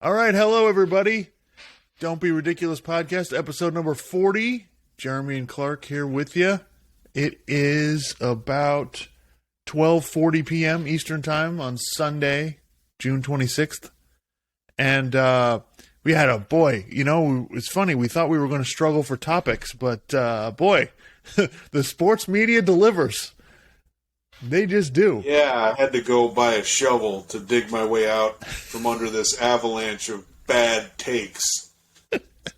All right, hello everybody. Don't Be Ridiculous podcast, episode number 40. Jeremy and Clark here with you. It is about 12:40 p.m. Eastern Time on Sunday, June 26th. And we had it's funny, we thought we were going to struggle for topics, but boy, the sports media delivers. They just do. Yeah, I had to go buy a shovel to dig my way out from under this avalanche of bad takes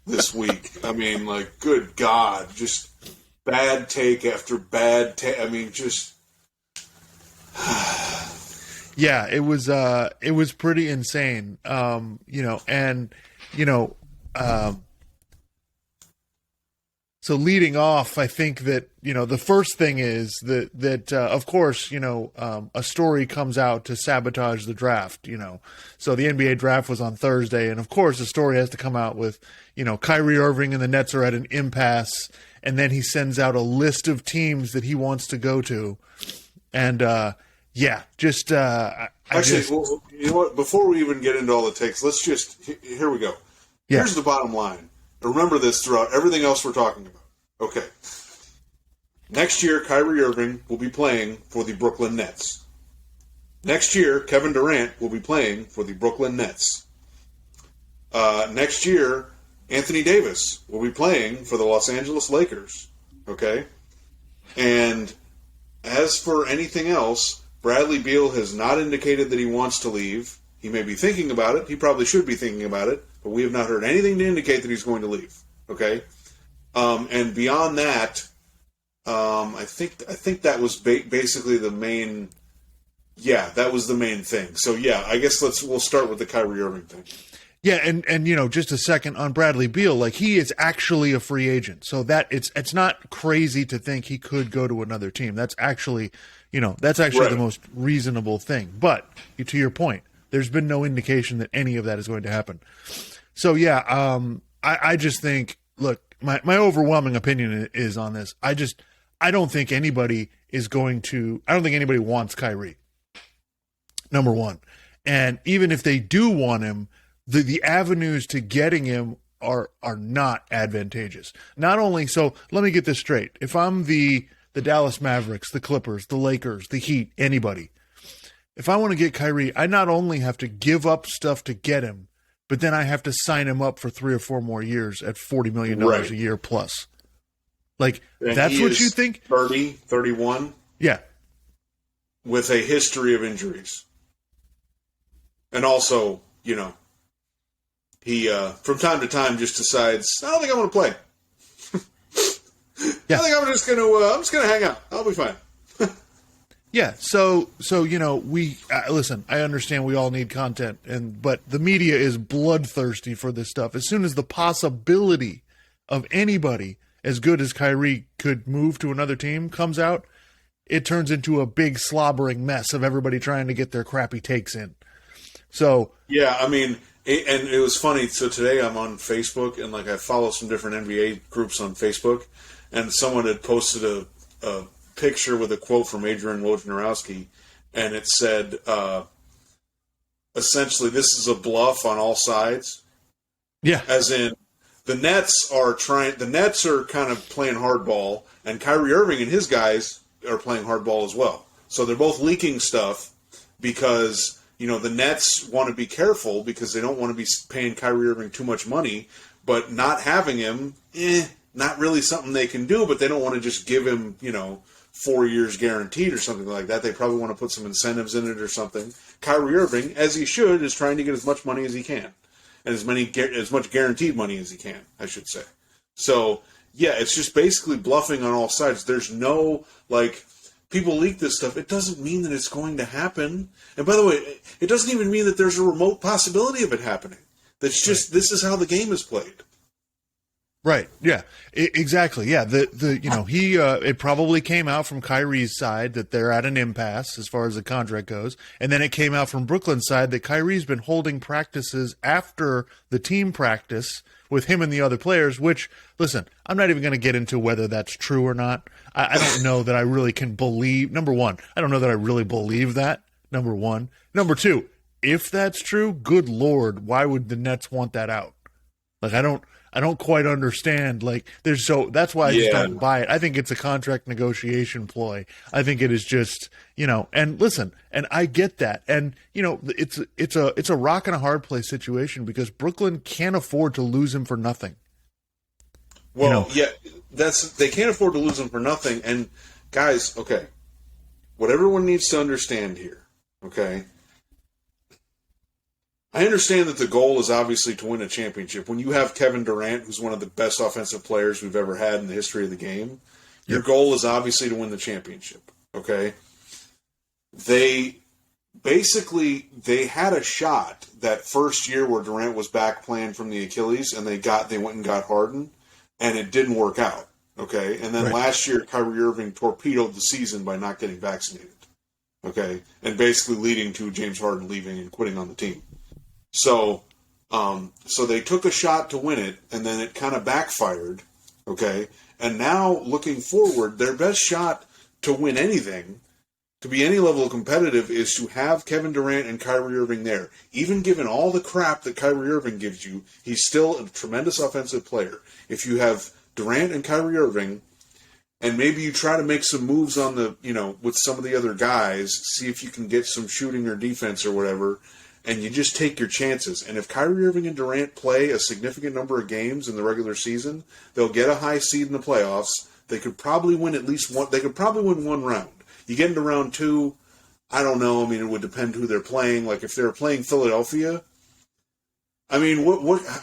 this week. I mean, like, good God, just bad take after bad take. I mean, just... Yeah, it was pretty insane. So leading off, I think that, the first thing is that of course, a story comes out to sabotage the draft, So the NBA draft was on Thursday, and of course the story has to come out with, Kyrie Irving and the Nets are at an impasse, and then he sends out a list of teams that he wants to go to. And, Actually, you know what? Before we even get into all the takes, here we go. Yeah. Here's the bottom line. Remember this throughout everything else we're talking about. Okay. Next year, Kyrie Irving will be playing for the Brooklyn Nets. Next year, Kevin Durant will be playing for the Brooklyn Nets. Next year, Anthony Davis will be playing for the Los Angeles Lakers. Okay? And as for anything else, Bradley Beal has not indicated that he wants to leave. He may be thinking about it. He probably should be thinking about it. But we have not heard anything to indicate that he's going to leave. Okay? And beyond that, I think that was basically the main... Yeah, that was the main thing. So, yeah, I guess we'll start with the Kyrie Irving thing. Yeah, and just a second on Bradley Beal, like, he is actually a free agent. So that it's not crazy to think he could go to another team. That's actually, right. The most reasonable thing. But to your point, there's been no indication that any of that is going to happen. So, yeah, I just think, look, my overwhelming opinion is on this. I don't think anybody wants Kyrie, number one. And even if they do want him, the avenues to getting him are not advantageous. Not only, so let me get this straight. If I'm the Dallas Mavericks, the Clippers, the Lakers, the Heat, anybody, if I want to get Kyrie, I not only have to give up stuff to get him, but then I have to sign him up for 3 or 4 more years at $40 million a year plus. Like, and that's what you think? 30, 31? Yeah. With a history of injuries. And also, he, from time to time, just decides, I don't think I want to play. Yeah. I think I'm just going to hang out. I'll be fine. Yeah, so we listen. I understand we all need content, but the media is bloodthirsty for this stuff. As soon as the possibility of anybody as good as Kyrie could move to another team comes out, it turns into a big slobbering mess of everybody trying to get their crappy takes in. So yeah, I mean, and it was funny. So today I'm on Facebook, and I follow some different NBA groups on Facebook, and someone had posted a picture with a quote from Adrian Wojnarowski, and it said, essentially, this is a bluff on all sides. Yeah. As in, the Nets are kind of playing hardball, and Kyrie Irving and his guys are playing hardball as well. So they're both leaking stuff because, the Nets want to be careful because they don't want to be paying Kyrie Irving too much money, but not having him, not really something they can do, but they don't want to just give him, 4 years guaranteed or something like that. They probably want to put some incentives in it or something. Kyrie Irving, as he should, is trying to get as much money as he can. And as much guaranteed money as he can, I should say. So, yeah, it's just basically bluffing on all sides. There's no, people leak this stuff. It doesn't mean that it's going to happen. And by the way, it doesn't even mean that there's a remote possibility of it happening. That's just, This is how the game is played. Right. Yeah. Exactly. Yeah. It probably came out from Kyrie's side that they're at an impasse as far as the contract goes, and then it came out from Brooklyn's side that Kyrie's been holding practices after the team practice with him and the other players. Which, listen, I'm not even going to get into whether that's true or not. I don't know that I really can believe. Number one, I don't know that I really believe that. Number one. Number two, if that's true, good Lord, why would the Nets want that out? Like, I don't quite understand. Like, that's why I just don't buy it. I think it's a contract negotiation ploy. I think it is just, and listen, and I get that. And, it's a rock and a hard place situation because Brooklyn can't afford to lose him for nothing. Well, yeah, they can't afford to lose him for nothing. And guys, okay, what everyone needs to understand here, okay, I understand that the goal is obviously to win a championship. When you have Kevin Durant, who's one of the best offensive players we've ever had in the history of the game, your goal is obviously to win the championship, okay? They had a shot that first year where Durant was back playing from the Achilles, and they went and got Harden, and it didn't work out, okay? And then last year, Kyrie Irving torpedoed the season by not getting vaccinated, okay? And basically leading to James Harden leaving and quitting on the team. So they took a shot to win it, and then it kind of backfired, okay? And now, looking forward, their best shot to win anything, to be any level of competitive, is to have Kevin Durant and Kyrie Irving there. Even given all the crap that Kyrie Irving gives you, he's still a tremendous offensive player. If you have Durant and Kyrie Irving, and maybe you try to make some moves on with some of the other guys, see if you can get some shooting or defense or whatever, and you just take your chances. And if Kyrie Irving and Durant play a significant number of games in the regular season, they'll get a high seed in the playoffs. They could probably win at least one. They could probably win one round. You get into round two, I don't know. I mean, it would depend who they're playing. Like if they're playing Philadelphia, I mean,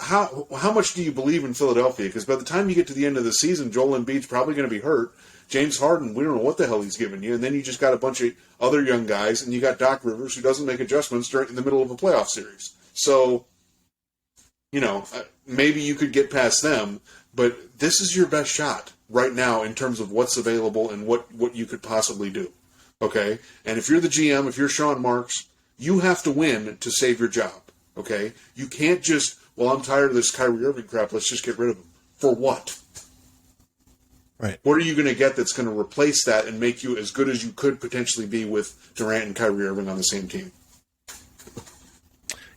how much do you believe in Philadelphia? Because by the time you get to the end of the season, Joel Embiid's probably going to be hurt. James Harden, we don't know what the hell he's giving you. And then you just got a bunch of other young guys, and you got Doc Rivers, who doesn't make adjustments in the middle of a playoff series. So, maybe you could get past them, but this is your best shot right now in terms of what's available and what you could possibly do. Okay? And if you're the GM, if you're Sean Marks, you have to win to save your job. Okay? You can't just, I'm tired of this Kyrie Irving crap, let's just get rid of him. For what? Right. What are you going to get that's going to replace that and make you as good as you could potentially be with Durant and Kyrie Irving on the same team?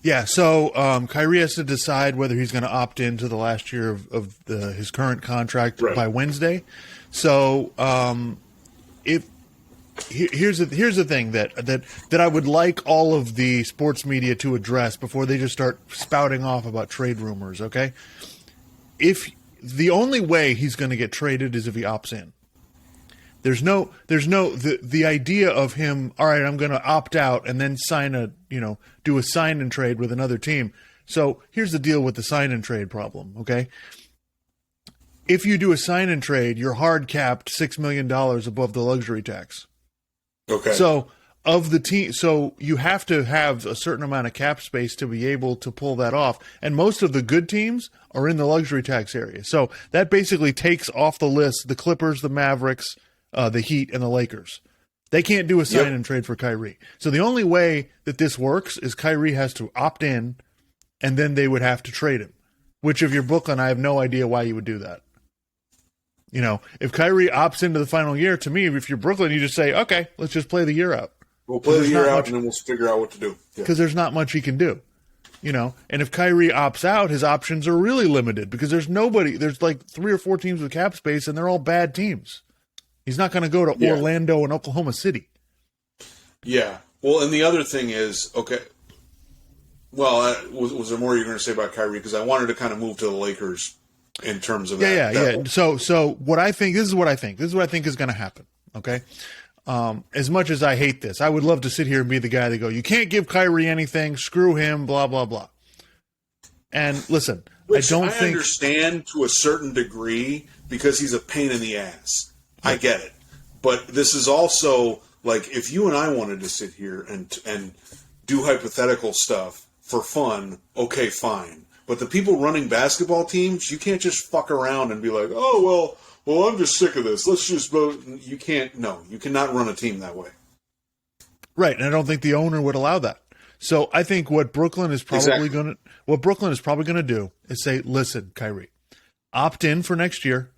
Yeah, so Kyrie has to decide whether he's going to opt into the last year of his current contract by Wednesday. So here's the thing that I would like all of the sports media to address before they just start spouting off about trade rumors, okay? The only way he's going to get traded is if he opts in. There's no the idea of him, all right, I'm going to opt out and then do a sign and trade with another team. So here's the deal with the sign and trade problem, okay? If you do a sign and trade, you're hard capped $6 million above the luxury tax. Okay. So of the team, so you have to have a certain amount of cap space to be able to pull that off. And most of the good teams are in the luxury tax area. So that basically takes off the list the Clippers, the Mavericks, the Heat, and the Lakers. They can't do a sign and trade for Kyrie. So the only way that this works is Kyrie has to opt in, and then they would have to trade him. Which, if you're Brooklyn, I have no idea why you would do that. If Kyrie opts into the final year, to me, if you're Brooklyn, you just say, okay, let's just play the year out. We'll play the year out, and then we'll figure out what to do. Because there's not much he can do. And if Kyrie opts out, his options are really limited because there's like 3 or 4 teams with cap space, and they're all bad teams. He's not going to go to Orlando and Oklahoma City. Yeah. Well, and the other thing is, okay, well, was there more you were going to say about Kyrie? Because I wanted to kind of move to the Lakers in terms of that. Yeah. So what I think, this is what I think is going to happen, okay? As much as I hate this, I would love to sit here and be the guy that go, you can't give Kyrie anything, screw him, blah, blah, blah. And listen, I understand to a certain degree because he's a pain in the ass. I get it. But this is also, like, if you and I wanted to sit here and do hypothetical stuff for fun, okay, fine. But the people running basketball teams, you can't just fuck around and be like, oh, well, I'm just sick of this. Let's just vote. You cannot run a team that way. Right, and I don't think the owner would allow that. So I think what Brooklyn is probably going to do is say, listen, Kyrie, opt in for next year.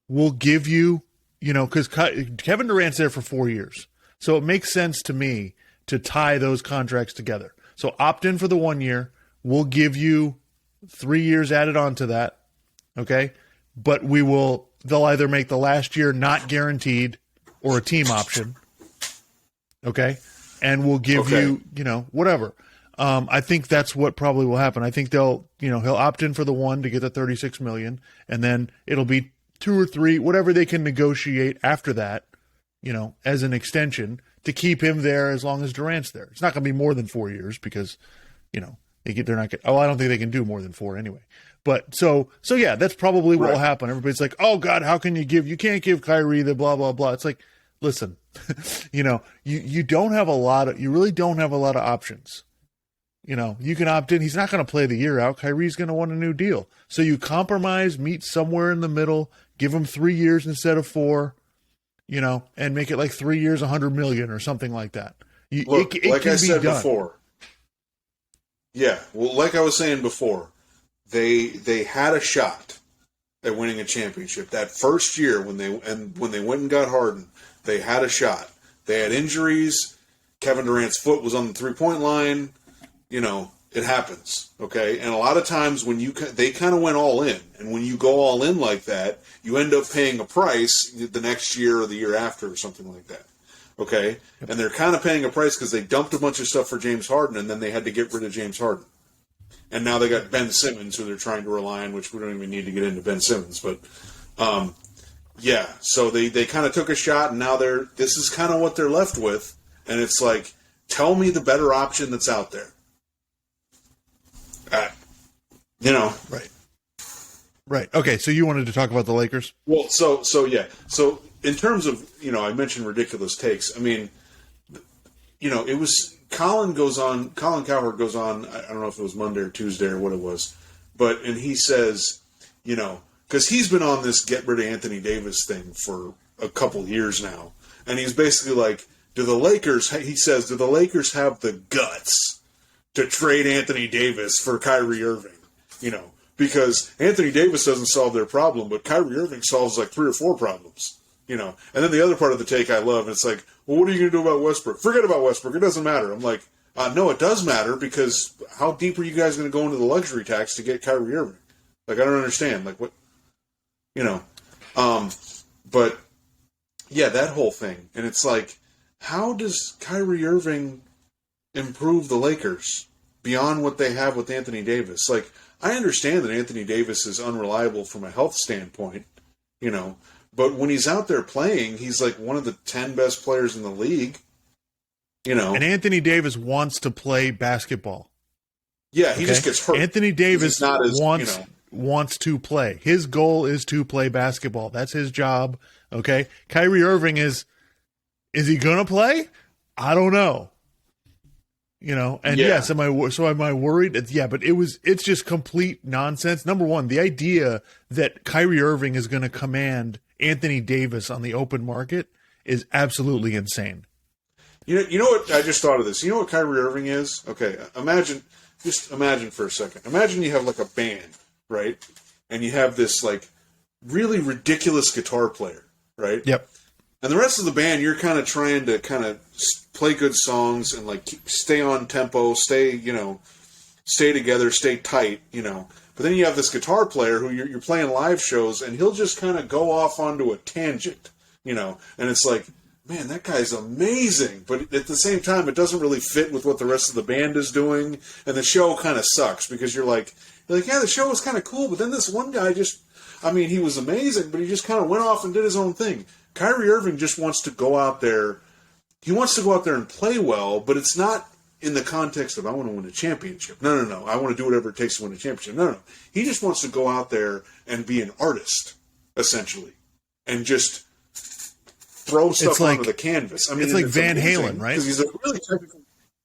We'll give you, because Kevin Durant's there for 4 years. So it makes sense to me to tie those contracts together. So opt in for the 1 year. We'll give you 3 years added on to that. Okay. But they'll either make the last year not guaranteed or a team option. Okay. And we'll give you, whatever. I think that's what probably will happen. I think he'll opt in for the 1 to get the $36 million, and then it'll be 2 or 3, whatever they can negotiate after that, as an extension to keep him there as long as Durant's there. It's not going to be more than 4 years because, they're not going. I don't think they can do more than 4 anyway. But so yeah, that's probably what will happen. Everybody's like, "Oh God, how can you can't give Kyrie the blah blah blah." It's like, listen, you really don't have a lot of options. You can opt in. He's not going to play the year out. Kyrie's going to want a new deal. So you compromise, meet somewhere in the middle, give him 3 years instead of 4, and make it like 3 years, $100 million or something like that. Look, like I said before. Yeah, well, like I was saying before, they had a shot at winning a championship. That first year when they went and got Harden, they had a shot. They had injuries. Kevin Durant's foot was on the 3-point line. It happens, okay? And a lot of times when they kind of went all in, and when you go all in like that, you end up paying a price the next year or the year after or something like that, okay? And they're kind of paying a price because they dumped a bunch of stuff for James Harden, and then they had to get rid of James Harden. And now they got Ben Simmons, who they're trying to rely on, which we don't even need to get into Ben Simmons, but yeah, so they kind of took a shot, and now this is kind of what they're left with, and it's like, tell me the better option that's out there. Right. Okay, so you wanted to talk about the Lakers? Well, so yeah. So in terms of, I mentioned ridiculous takes. I mean, it was Colin Cowherd goes on, I don't know if it was Monday or Tuesday or what it was, and he says, because he's been on this get rid of Anthony Davis thing for a couple years now, and he's basically like, do the Lakers have the guts to trade Anthony Davis for Kyrie Irving? Because Anthony Davis doesn't solve their problem, but Kyrie Irving solves like 3 or 4 problems. And then the other part of the take I love, and it's like, well, what are you going to do about Westbrook? Forget about Westbrook. It doesn't matter. I'm like, no, it does matter, because how deep are you guys going to go into the luxury tax to get Kyrie Irving? Like, I don't understand. Like, what, but yeah, that whole thing. And it's like, how does Kyrie Irving improve the Lakers beyond what they have with Anthony Davis? Like, I understand that Anthony Davis is unreliable from a health standpoint, but when he's out there playing, he's like one of the 10 best players in the league, And Anthony Davis wants to play basketball. Yeah, he just gets hurt. Anthony Davis wants to play. His goal is to play basketball. That's his job, okay? Kyrie Irving is he going to play? I don't know. And yes, am I worried? Yeah, but it's just complete nonsense. Number one, the idea that Kyrie Irving is going to command Anthony Davis on the open market is absolutely insane. You know what? I just thought of this. You know what Kyrie Irving is? Okay, imagine for a second. Imagine you have like a band, right? And you have this like really ridiculous guitar player, right? Yep. And the rest of the band, you're kind of trying to play good songs and like stay on tempo, stay together, stay tight, But then you have this guitar player who you're playing live shows, and he'll just kind of go off onto a tangent, And it's like, man, that guy's amazing. But at the same time, it doesn't really fit with what the rest of the band is doing, and the show kind of sucks because you're like, yeah, the show was kind of cool, but then this one guy he was amazing, but he just kind of went off and did his own thing. Kyrie Irving just wants to go out there. He wants to go out there and play well, but it's not in the context of, I want to win a championship. No. I want to do whatever it takes to win a championship. No. He just wants to go out there and be an artist, essentially, and just throw stuff onto the canvas. It's like Van Halen, right? Because he's a really technical.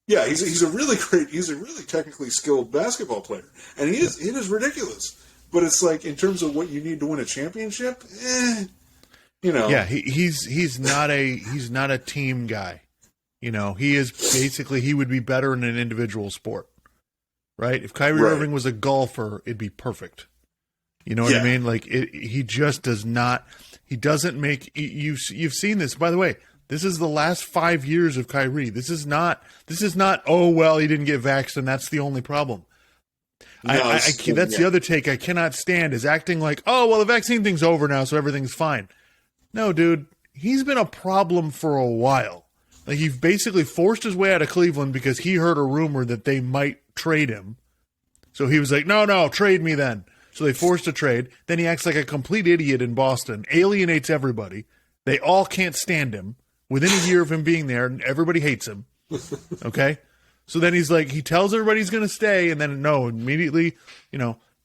Yeah, he's a really technically skilled basketball player, and it is ridiculous. But it's like, in terms of what you need to win a championship, Yeah, he's not a team guy. He is basically, he would be better in an individual sport, right? If Kyrie Irving was a golfer, it'd be perfect. You know what I mean? Like he just does not. He doesn't make. You've seen this, by the way. This is the last 5 years of Kyrie. This is not, oh, well, he didn't get vaxxed and that's the only problem. No, that's the other take I cannot stand is acting like, oh, well, the vaccine thing's over now, so everything's fine. No, dude, he's been a problem for a while. Like, he basically forced his way out of Cleveland because he heard a rumor that they might trade him. So he was like, no, trade me then. So they forced a trade. Then he acts like a complete idiot in Boston, alienates everybody. They all can't stand him. Within a year of him being there, and everybody hates him. Okay? So then he's like, he tells everybody he's going to stay, and then no, immediately,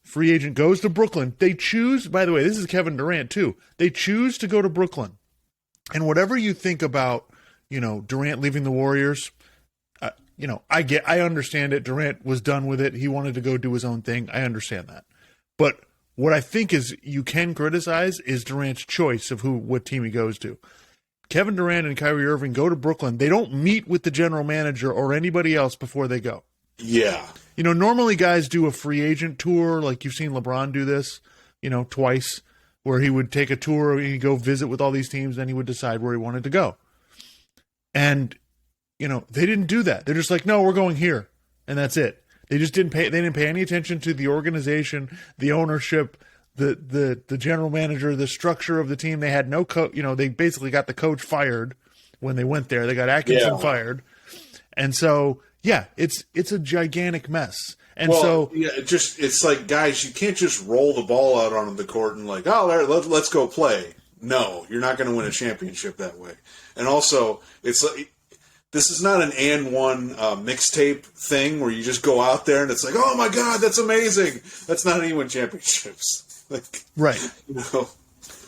free agent goes to Brooklyn. They choose, by the way, this is Kevin Durant too. They choose to go to Brooklyn. And whatever you think about, Durant leaving the Warriors, I understand it. Durant was done with it. He wanted to go do his own thing. I understand that. But what I think is you can criticize is Durant's choice of what team he goes to. Kevin Durant and Kyrie Irving go to Brooklyn. They don't meet with the general manager or anybody else before they go. Yeah. Normally guys do a free agent tour, like you've seen LeBron do this, twice, where he would take a tour, he'd go visit with all these teams, then he would decide where he wanted to go. And, they didn't do that. They're just like, no, we're going here. And that's it. They just didn't pay any attention to the organization, the ownership, the general manager, the structure of the team. They had no coach. They basically got the coach fired when they went there. They got Atkinson fired, and so it's a gigantic mess. And it's like, guys, you can't just roll the ball out on the court and like, let's go play. No, you're not going to win a championship that way. And also, it's like, this is not an and one mixtape thing where you just go out there and it's like, oh my God, that's amazing. That's not how you win championships. Right.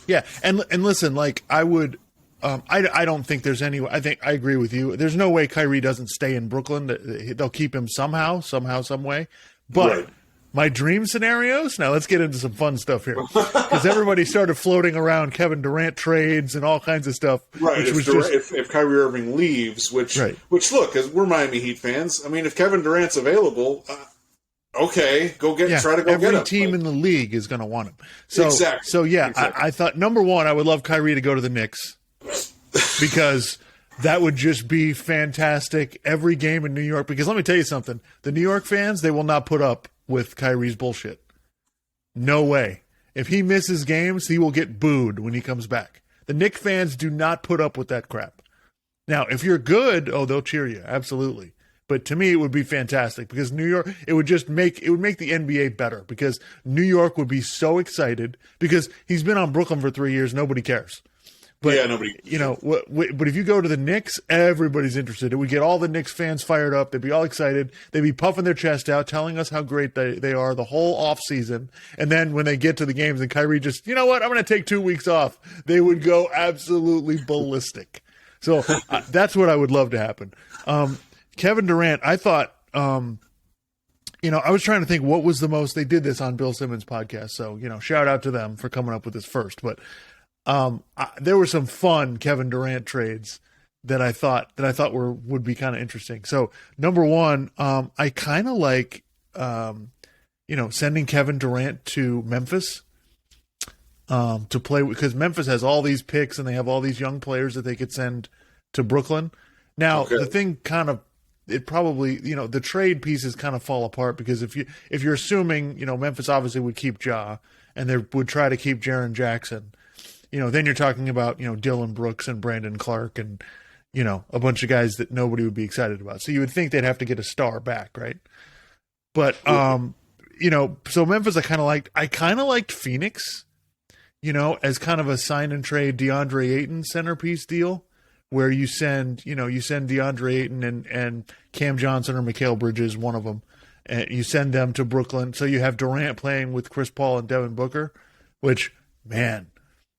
Yeah. And listen, like I would, I don't think there's any, I agree with you. There's no way Kyrie doesn't stay in Brooklyn. They'll keep him somehow, some way. But my dream scenarios, now let's get into some fun stuff here. Because everybody started floating around Kevin Durant trades and all kinds of stuff. Right. If Kyrie Irving leaves, which look, as we're Miami Heat fans, I mean, if Kevin Durant's available, okay, try to go get him. Every team in the league is going to want him. So, exactly. So I thought, number one, I would love Kyrie to go to the Knicks because that would just be fantastic every game in New York. Because let me tell you something, the New York fans, they will not put up with Kyrie's bullshit. No way. If he misses games, he will get booed when he comes back. The Knicks fans do not put up with that crap. Now, if you're good, they'll cheer you. Absolutely. But to me, it would be fantastic because New York, it would make the NBA better because New York would be so excited because he's been on Brooklyn for 3 years. Nobody cares. But, nobody. But if you go to the Knicks, everybody's interested. It would get all the Knicks fans fired up. They'd be all excited. They'd be puffing their chest out, telling us how great they are the whole off season. And then when they get to the games and Kyrie just, you know what, I'm going to take 2 weeks off, they would go absolutely ballistic. So that's what I would love to happen. Kevin Durant, I thought, I was trying to think what was the most, they did this on Bill Simmons' podcast. So, shout out to them for coming up with this first. But there were some fun Kevin Durant trades that I thought would be kind of interesting. So number one, I kind of like, sending Kevin Durant to Memphis to play because Memphis has all these picks and they have all these young players that they could send to Brooklyn. Now, the thing kind of, it probably, the trade pieces kind of fall apart because if you're assuming, Memphis obviously would keep Ja and they would try to keep Jaren Jackson, then you're talking about, Dylan Brooks and Brandon Clark and, a bunch of guys that nobody would be excited about. So you would think they'd have to get a star back, right? But, so Memphis I kind of liked Phoenix, as kind of a sign and trade DeAndre Ayton centerpiece deal. Where you send DeAndre Ayton and Cam Johnson or Mikal Bridges, one of them, and you send them to Brooklyn. So you have Durant playing with Chris Paul and Devin Booker, which, man,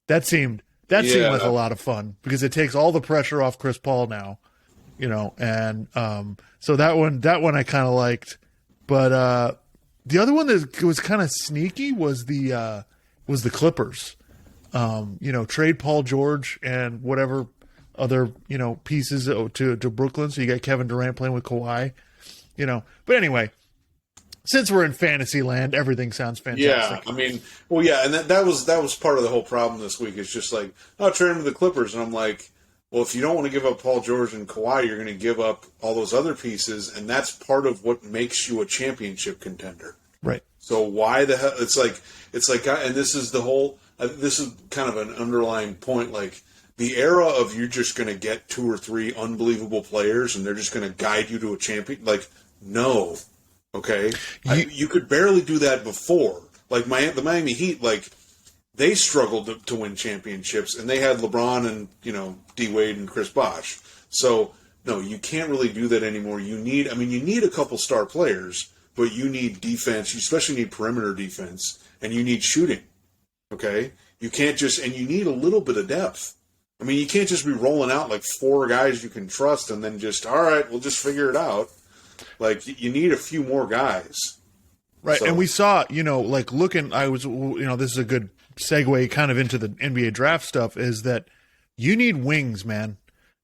that seemed like a lot of fun because it takes all the pressure off Chris Paul now, and so that one I kind of liked. But the other one that was kind of sneaky was the Clippers. Trade Paul George and whatever other, pieces to Brooklyn. So you got Kevin Durant playing with Kawhi, but anyway, since we're in fantasy land, everything sounds fantastic. Yeah. I mean, and that was part of the whole problem this week. It's just like, trade him to the Clippers. And I'm like, Well, if you don't want to give up Paul George and Kawhi, you're going to give up all those other pieces, and that's part of what makes you a championship contender. Right. So why the hell? It's like, and this is the whole. This is kind of an underlying point. Like the era of you're just going to get 2 or 3 unbelievable players, and they're just going to guide you to a champion. Like no, okay, you could barely do that before. Like the Miami Heat, like they struggled to win championships, and they had LeBron and D Wade and Chris Bosh. So no, you can't really do that anymore. You need a couple star players. But you need defense. You especially need perimeter defense, and you need shooting. Okay, you can't and you need a little bit of depth. I mean, you can't just be rolling out like 4 guys you can trust, and then just all right, we'll just figure it out. Like you need a few more guys, right? So, and we saw, like looking. This is a good segue kind of into the NBA draft stuff. Is that you need wings, man.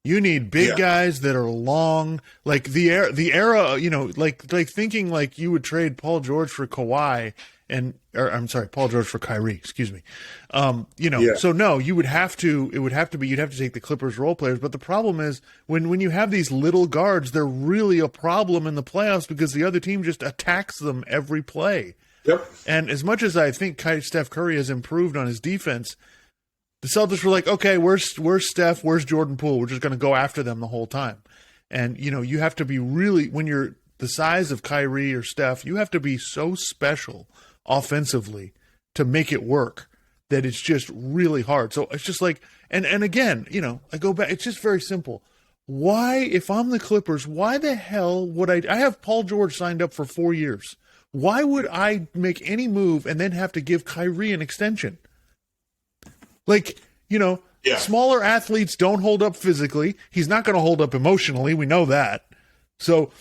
You need big guys that are long, like the era, like thinking like you would trade Paul George for Kawhi Paul George for Kyrie, excuse me. So no, you'd have to take the Clippers role players. But the problem is when you have these little guards, they're really a problem in the playoffs because the other team just attacks them every play. Yep. And as much as I think Steph Curry has improved on his defense, the Celtics were like, okay, where's Steph? Where's Jordan Poole? We're just going to go after them the whole time. And, you have to be really, when you're the size of Kyrie or Steph, you have to be so special offensively to make it work that it's just really hard. So it's just like, and again, I go back, it's just very simple. Why, if I'm the Clippers, why the hell would I have Paul George signed up for 4 years. Why would I make any move and then have to give Kyrie an extension? Like, smaller athletes don't hold up physically. He's not going to hold up emotionally. We know that. So,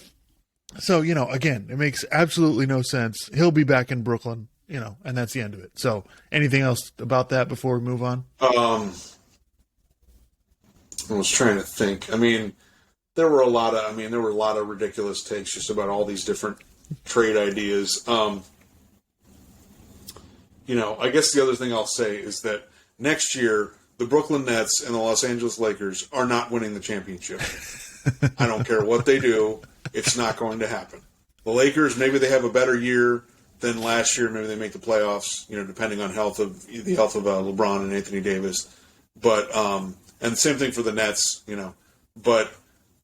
again, it makes absolutely no sense. He'll be back in Brooklyn, and that's the end of it. So anything else about that before we move on? I was trying to think. I mean, there were a lot of ridiculous takes just about all these different trade ideas. I guess the other thing I'll say is that next year, the Brooklyn Nets and the Los Angeles Lakers are not winning the championship. I don't care what they do. It's not going to happen. The Lakers, maybe they have a better year than last year. Maybe they make the playoffs, depending on the health of LeBron and Anthony Davis. But and same thing for the Nets, But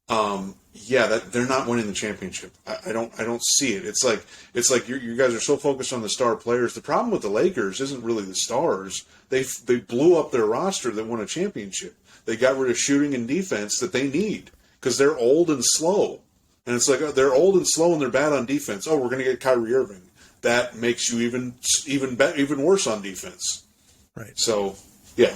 they're not winning the championship. I don't see it. It's like you guys are so focused on the star players. The problem with the Lakers isn't really the stars. They blew up their roster that won a championship. They got rid of shooting and defense that they need because they're old and slow. And it's like they're old and slow and they're bad on defense. Oh, we're going to get Kyrie Irving. That makes you even worse on defense. Right. So, yeah.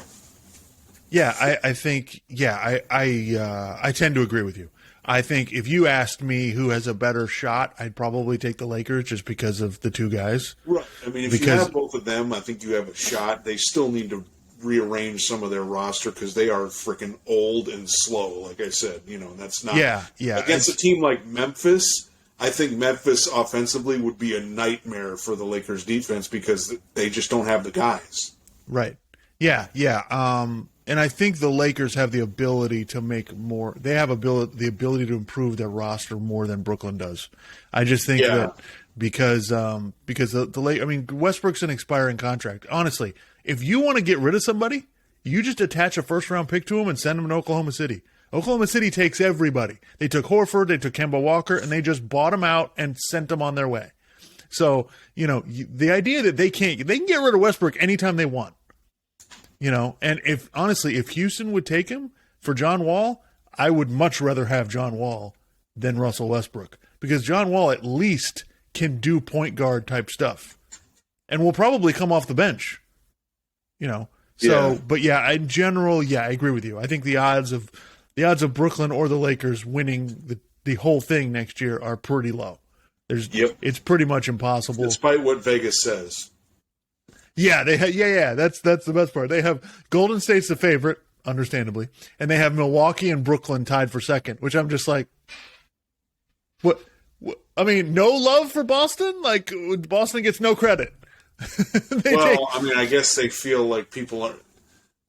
Yeah, I think I tend to agree with you. I think if you asked me who has a better shot, I'd probably take the Lakers just because of the two guys. Right. I mean, if you have both of them, I think you have a shot. They still need to rearrange some of their roster because they are freaking old and slow, like I said. That's not... Yeah. Against a team like Memphis, I think Memphis offensively would be a nightmare for the Lakers defense because they just don't have the guys. Right. Yeah. And I think the Lakers have the ability to make more. They have the ability to improve their roster more than Brooklyn does. I just think that because Westbrook's an expiring contract. Honestly, if you want to get rid of somebody, you just attach a first-round pick to him and send him to Oklahoma City. Oklahoma City takes everybody. They took Horford, they took Kemba Walker, and they just bought them out and sent them on their way. So, the idea that they can get rid of Westbrook anytime they want. And if Houston would take him for John Wall, I would much rather have John Wall than Russell Westbrook because John Wall at least can do point guard type stuff and will probably come off the bench, but in general, I agree with you. I think the odds of Brooklyn or the Lakers winning the whole thing next year are pretty low. It's pretty much impossible. Despite what Vegas says. Yeah, that's the best part. They have Golden State's the favorite, understandably, and they have Milwaukee and Brooklyn tied for second, which I'm just like, what? I mean, no love for Boston? Like, Boston gets no credit. I guess they feel like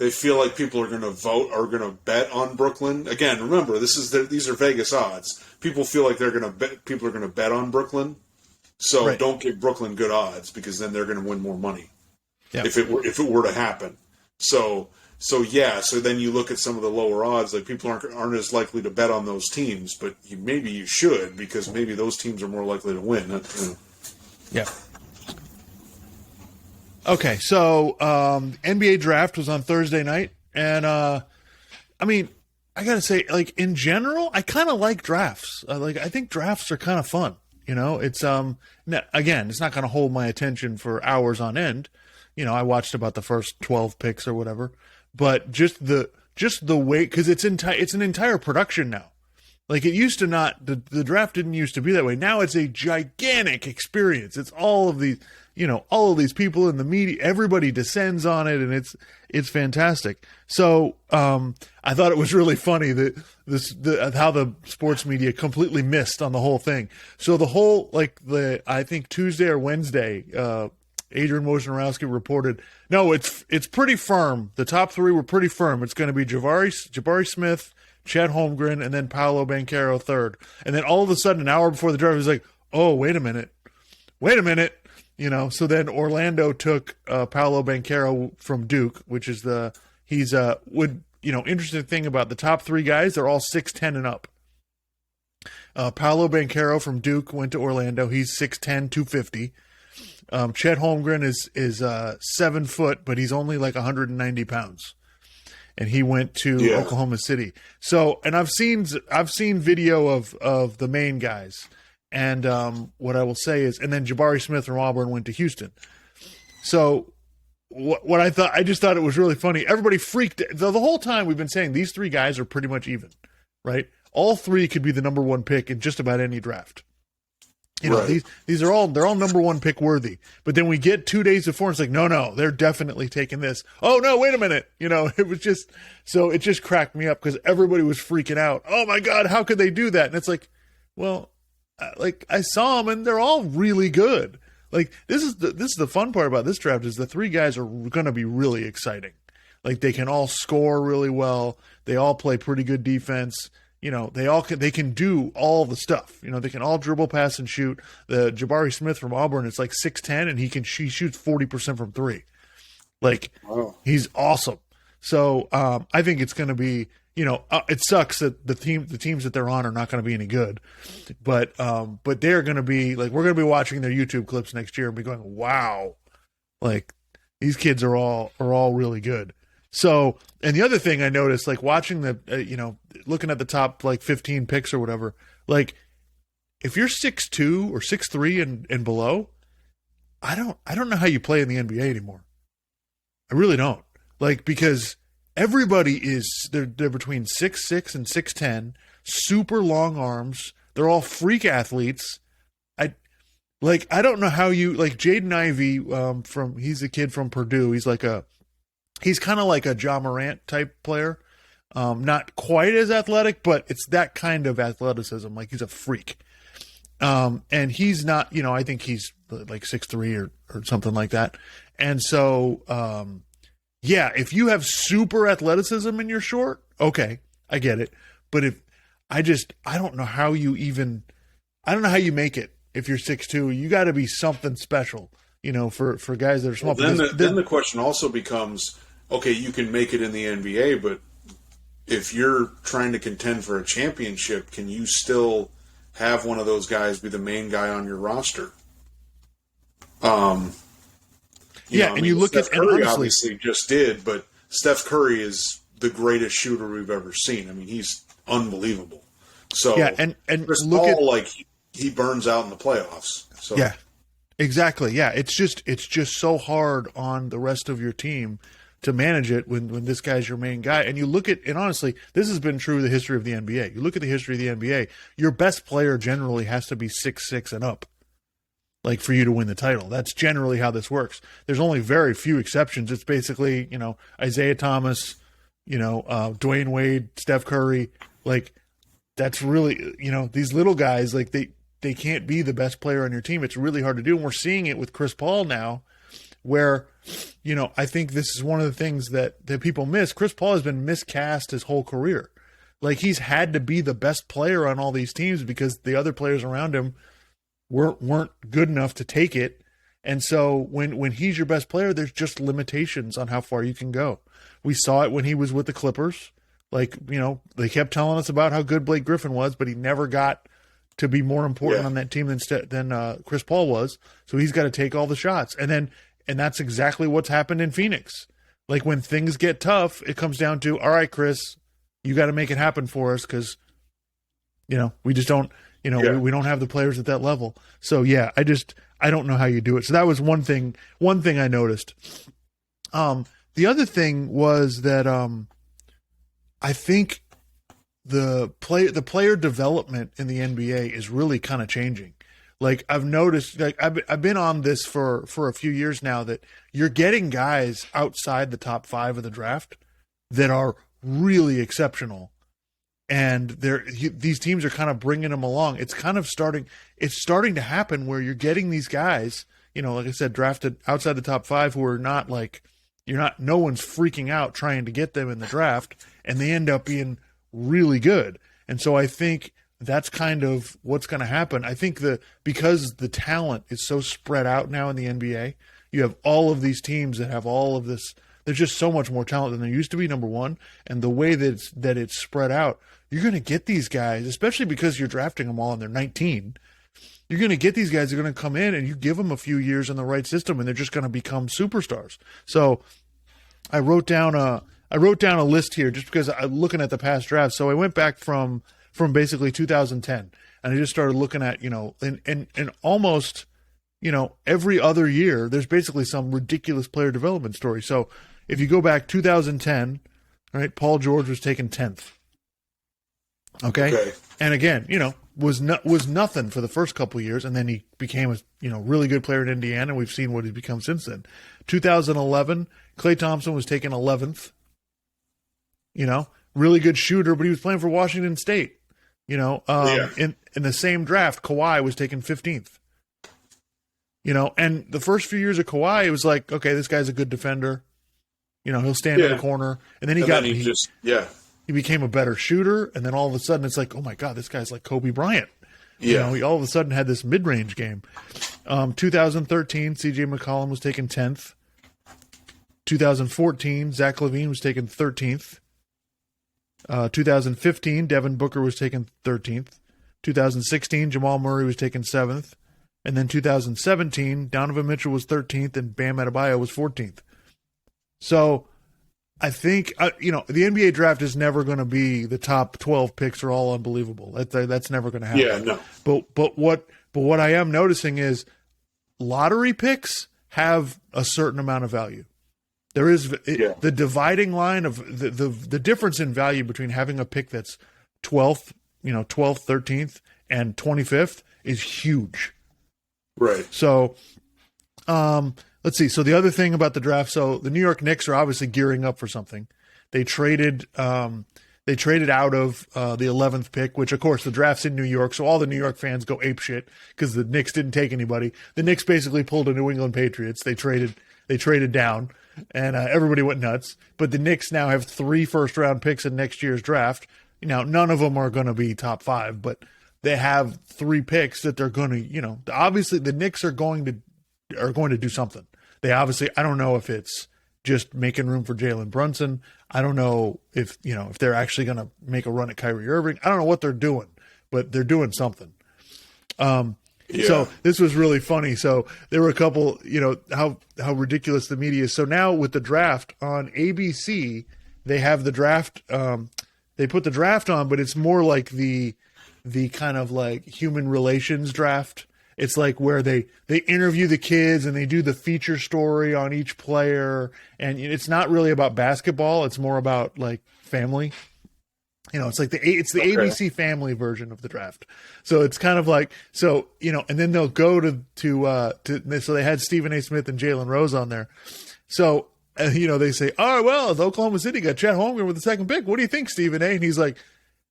they feel like people are going to vote, are going to bet on Brooklyn. Again, remember, these are Vegas odds. People feel like people are going to bet on Brooklyn. So Right. don't give Brooklyn good odds, because then they're going to win more money. Yeah. If it were to happen. So then you look at some of the lower odds, like people aren't as likely to bet on those teams, but maybe you should, because maybe those teams are more likely to win. Yeah. Okay, so NBA draft was on Thursday night, and I mean, I gotta say, like in general, I kind of like drafts. I think drafts are kind of fun. It's again, it's not going to hold my attention for hours on end. I watched about the first 12 picks or whatever, but just the way, because it's an entire production now. Like it used to not, the draft didn't used to be that way. Now it's a gigantic experience. It's all of these, all of these people in the media, everybody descends on it, and it's fantastic. So I thought it was really funny that how the sports media completely missed on the whole thing. So the whole, I think Tuesday or Wednesday, Adrian Wojnarowski reported, no, it's pretty firm. The top three were pretty firm. It's going to be Jabari Smith, Chet Holmgren, and then Paolo Banchero third. And then all of a sudden, an hour before the draft, he was like, oh, wait a minute. So then Orlando took Paolo Banchero from Duke, which is interesting thing about the top three guys, they're all 6'10" and up. Paolo Banchero from Duke went to Orlando. He's 6'10", 250. Chet Holmgren is 7 foot, but he's only like 190 pounds. And he went to Oklahoma City. So, and I've seen video of the main guys. And what I will say is, and then Jabari Smith from Auburn went to Houston. So what I just thought it was really funny. Everybody freaked the whole time. We've been saying these three guys are pretty much even, right? All three could be the number one pick in just about any draft. They're all number one pick worthy. But then we get 2 days before, and it's like, no, they're definitely taking this. Oh no, wait a minute. It was just, so it just cracked me up because everybody was freaking out. Oh my God, how could they do that? And it's like, well, I saw them and they're all really good. Like this is the fun part about this draft is the three guys are going to be really exciting. Like they can all score really well. They all play pretty good defense. They can do all the stuff. They can all dribble, pass, and shoot. The Jabari Smith from Auburn is like 6'10", and he shoots 40% from three. Like, wow. He's awesome. So I think it's going to be, it sucks that the teams that they're on are not going to be any good, but they're going to be like, we're going to be watching their YouTube clips next year and be going, wow, like these kids are all really good. So, and the other thing I noticed, like watching looking at the top 15 picks or whatever, like if you're 6'2" or 6'3" and below, I don't know how you play in the NBA anymore. I really don't. Like, because everybody they're between 6'6" and 6'10", super long arms. They're all freak athletes. I don't know how you, like Jaden Ivey, he's a kid from Purdue. He's kind of like a Ja Morant type player. Not quite as athletic, but it's that kind of athleticism. Like he's a freak. And he's not, I think he's like 6'3" or something like that. And so, if you have super athleticism and you're short, okay, I get it. But I don't know how you make it if you're 6'2". You got to be something special, for guys that are small. Well, then the question also becomes, okay, you can make it in the NBA, but if you're trying to contend for a championship, can you still have one of those guys be the main guy on your roster? You look Steph at Curry, and honestly, obviously just did, but Steph Curry is the greatest shooter we've ever seen. I mean, he's unbelievable. So and Chris look Paul, at he burns out in the playoffs. So yeah, exactly. Yeah, it's just so hard on the rest of your team to manage it when this guy's your main guy. And you look at, and honestly, this has been true of the history of the NBA. You look at the history of the NBA, your best player generally has to be 6'6" and up, like for you to win the title. That's generally how this works. There's only very few exceptions. It's basically, Isaiah Thomas, Dwayne Wade, Steph Curry, like that's really, these little guys, like they can't be the best player on your team. It's really hard to do. And we're seeing it with Chris Paul now, where, I think this is one of the things that people miss. Chris Paul has been miscast his whole career. Like, he's had to be the best player on all these teams because the other players around him weren't good enough to take it. And so when he's your best player, there's just limitations on how far you can go. We saw it when he was with the Clippers. Like, they kept telling us about how good Blake Griffin was, but he never got to be more important on that team than Chris Paul was. So he's got to take all the shots. And that's exactly what's happened in Phoenix. Like, when things get tough, it comes down to, all right, Chris, you got to make it happen for us because, we just don't, we don't have the players at that level. So, yeah, I don't know how you do it. So that was one thing I noticed. The other thing was that I think the player development in the NBA is really kind of changing. Like, I've noticed, like, I've been on this for a few years now, that you're getting guys outside the top 5 of the draft that are really exceptional. And these teams are kind of bringing them along. It's starting to happen where you're getting these guys, like I said, drafted outside the top 5 who are not like, no one's freaking out trying to get them in the draft, and they end up being really good. And so I think that's kind of what's going to happen. I think because the talent is so spread out now in the NBA, you have all of these teams that have all of this. There's just so much more talent than there used to be, number one. And the way that it's spread out, you're going to get these guys, especially because you're drafting them all and they're 19. You're going to get these guys that are going to come in, and you give them a few years in the right system, and they're just going to become superstars. So I wrote down a list here just because I'm looking at the past drafts. So I went back from basically 2010, and I just started looking at, and almost, every other year, there's basically some ridiculous player development story. So if you go back 2010, right, Paul George was taken 10th. Okay. And again, was nothing for the first couple of years, and then he became a really good player in Indiana, and we've seen what he's become since then. 2011, Klay Thompson was taken 11th. Really good shooter, but he was playing for Washington State. In the same draft, Kawhi was taken 15th. And the first few years of Kawhi, it was like, okay, this guy's a good defender. He'll stand in the corner, and then he became a better shooter, and then all of a sudden it's like, oh my God, this guy's like Kobe Bryant. He all of a sudden had this mid-range game. 2013, C.J. McCollum was taken 10th. 2014, Zach LaVine was taken 13th. 2015, Devin Booker was taken 13th. 2016, Jamal Murray was taken 7th. And then 2017, Donovan Mitchell was 13th, and Bam Adebayo was 14th. So I think, the NBA draft is never going to be the top 12 picks are all unbelievable. That's never going to happen. Yeah, no. But what I am noticing is lottery picks have a certain amount of value. There is the dividing line of the difference in value between having a pick that's 12th, 12th, 13th, and 25th is huge. Right. So, let's see. So the other thing about the draft, so the New York Knicks are obviously gearing up for something. They traded out of the 11th pick, which of course the draft's in New York, so all the New York fans go apeshit because the Knicks didn't take anybody. The Knicks basically pulled a New England Patriots. They traded down, and everybody went nuts. But the Knicks now have 3 first-round picks in next year's draft. Now, none of them are going to be top 5, but they have 3 picks that they're going to, obviously the Knicks are going to do something. They obviously, I don't know if it's just making room for Jalen Brunson. I don't know if they're actually going to make a run at Kyrie Irving. I don't know what they're doing, but they're doing something. So this was really funny. So there were a couple, how ridiculous the media is. So now with the draft on ABC, they have the draft. They put the draft on, but it's more like the kind of like human relations draft. It's like where they interview the kids and they do the feature story on each player. And it's not really about basketball. It's more about like family. It's like the ABC family version of the draft. So it's kind of like, and then they'll go to so they had Stephen A. Smith and Jalen Rose on there. So, they say, oh, well, the Oklahoma City got Chet Holmgren with the second pick. What do you think, Stephen A.? And he's like,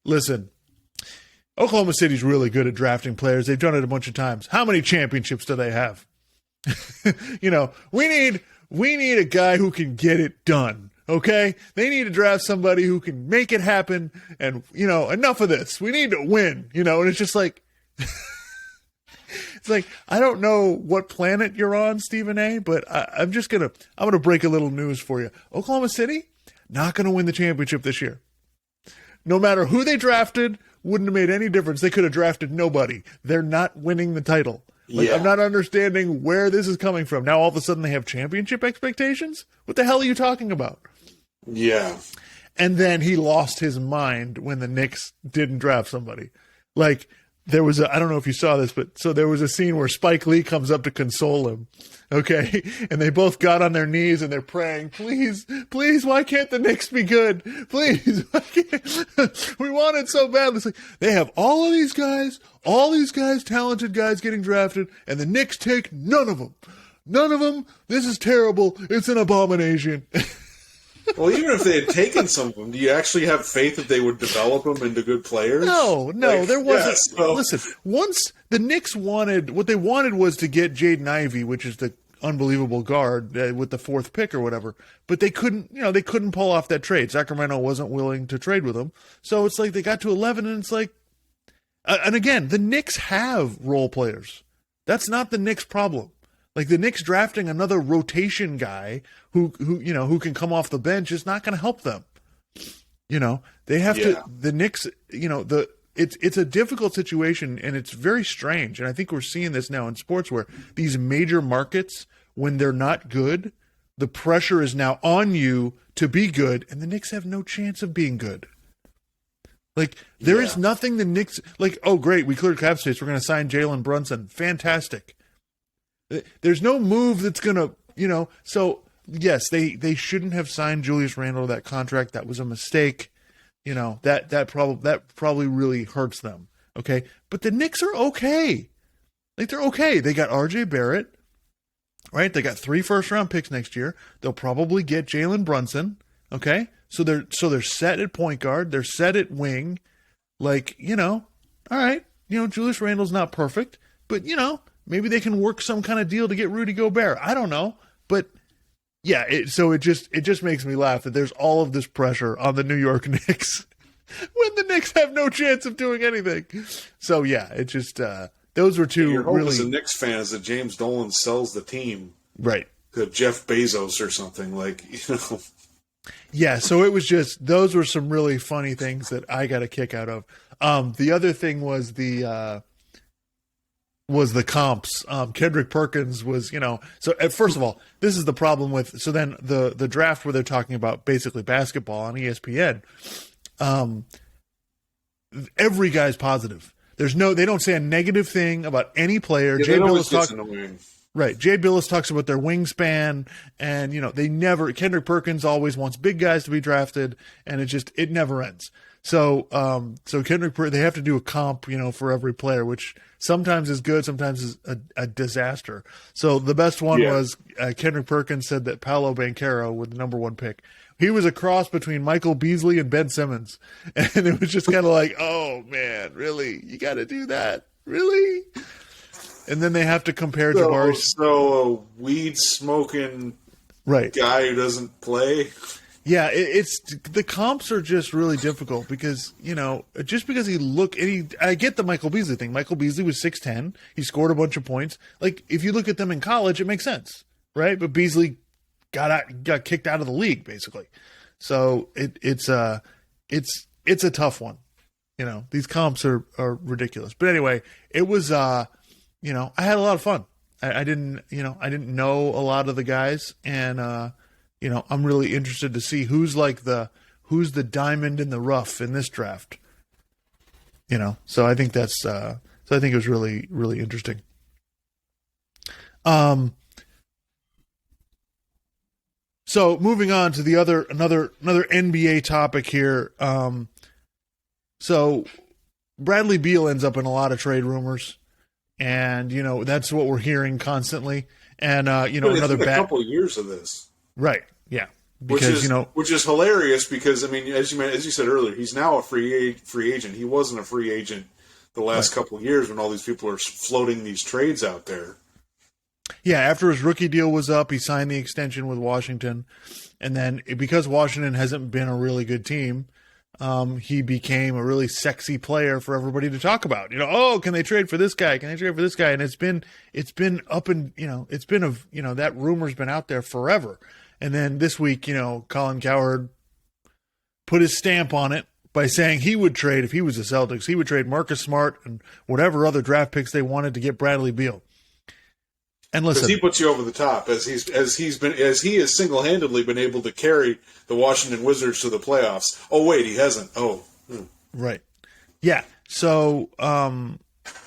listen, Oklahoma City's really good at drafting players. They've done it a bunch of times. How many championships do they have? We need a guy who can get it done. Okay, they need to draft somebody who can make it happen, and enough of this. We need to win. And it's just like, it's like I don't know what planet you're on, Stephen A. But I'm gonna break a little news for you. Oklahoma City not gonna win the championship this year. No matter who they drafted, wouldn't have made any difference. They could have drafted nobody. They're not winning the title. I'm not understanding where this is coming from. Now all of a sudden they have championship expectations? What the hell are you talking about? Yeah. And then he lost his mind when the Knicks didn't draft somebody. Like, there was I don't know if you saw this, but so there was a scene where Spike Lee comes up to console him. Okay. And they both got on their knees and they're praying, please, why can't the Knicks be good? Please. We want it so badly. It's like, they have all these guys, talented guys getting drafted, and the Knicks take none of them. None of them. This is terrible. It's an abomination. Well, even if they had taken some of them, do you actually have faith that they would develop them into good players? No, there wasn't. Listen, once the Knicks what they wanted was to get Jaden Ivey, which is the unbelievable guard with the 4th pick or whatever, but they couldn't pull off that trade. Sacramento wasn't willing to trade with them. So it's like they got to 11 and it's like, and again, the Knicks have role players. That's not the Knicks' problem. Like, the Knicks drafting another rotation guy who can come off the bench is not going to help them. They have to. The Knicks, it's a difficult situation, and it's very strange. And I think we're seeing this now in sports where these major markets, when they're not good, the pressure is now on you to be good, and the Knicks have no chance of being good. Like, there is nothing the Knicks like. Oh, great, we cleared cap space. We're going to sign Jalen Brunson. Fantastic. There's no move that's going to, so yes, they shouldn't have signed Julius Randle to that contract. That was a mistake. That probably really hurts them. Okay. But the Knicks are okay. Like, they're okay. They got RJ Barrett, right? They got 3 first-round picks next year. They'll probably get Jalen Brunson. Okay. So they're set at point guard. They're set at wing. Like, all right. Julius Randle's not perfect, but maybe they can work some kind of deal to get Rudy Gobert. I don't know. But yeah, it just makes me laugh that there's all of this pressure on the New York Knicks when the Knicks have no chance of doing anything. So yeah, it just those were two your hope really. As a Knicks fan is that James Dolan sells the team right to Jeff Bezos or something, like. Yeah, so it was just those were some really funny things that I got a kick out of. The other thing was the comps. Kendrick Perkins was, so first of all, this is the problem with, so then the draft where they're talking about basically basketball on ESPN, every guy's positive. They don't say a negative thing about any player. Yeah, Jay Billis talks about their wingspan, and Kendrick Perkins always wants big guys to be drafted, and it never ends. So Kendrick, they have to do a comp, for every player, which sometimes is good, sometimes is a disaster. So the best one was Kendrick Perkins said that Paolo Banchero with the number 1 pick, he was a cross between Michael Beasley and Ben Simmons, and it was just kind of like, oh man, really, you got to do that, really? And then they have to compare Jabari. So a weed smoking guy who doesn't play. Yeah, it's the comps are just really difficult because, just because I get the Michael Beasley thing. Michael Beasley was 6'10". He scored a bunch of points. Like, if you look at them in college, it makes sense, right? But Beasley got kicked out of the league, basically. So it's a tough one. These comps are ridiculous. But anyway, it was, I had a lot of fun. I didn't know a lot of the guys, and, I'm really interested to see who's the diamond in the rough in this draft. So I think I think it was really, really interesting. So moving on to the another NBA topic here. So Bradley Beal ends up in a lot of trade rumors, and that's what we're hearing constantly. And another a couple of years of this, right? Yeah, because which is hilarious because as you said earlier, he's now a free agent. He wasn't a free agent the last couple of years when all these people are floating these trades out there. Yeah, after his rookie deal was up, he signed the extension with Washington. And then because Washington hasn't been a really good team, he became a really sexy player for everybody to talk about. Oh, can they trade for this guy? Can they trade for this guy? And it's been up and, it's been that rumor's been out there forever. And then this week, Colin Cowherd put his stamp on it by saying he would trade, if he was the Celtics, he would trade Marcus Smart and whatever other draft picks they wanted to get Bradley Beal. And listen, because he puts you over the top as he has single-handedly been able to carry the Washington Wizards to the playoffs. Oh wait, he hasn't. Right, yeah. So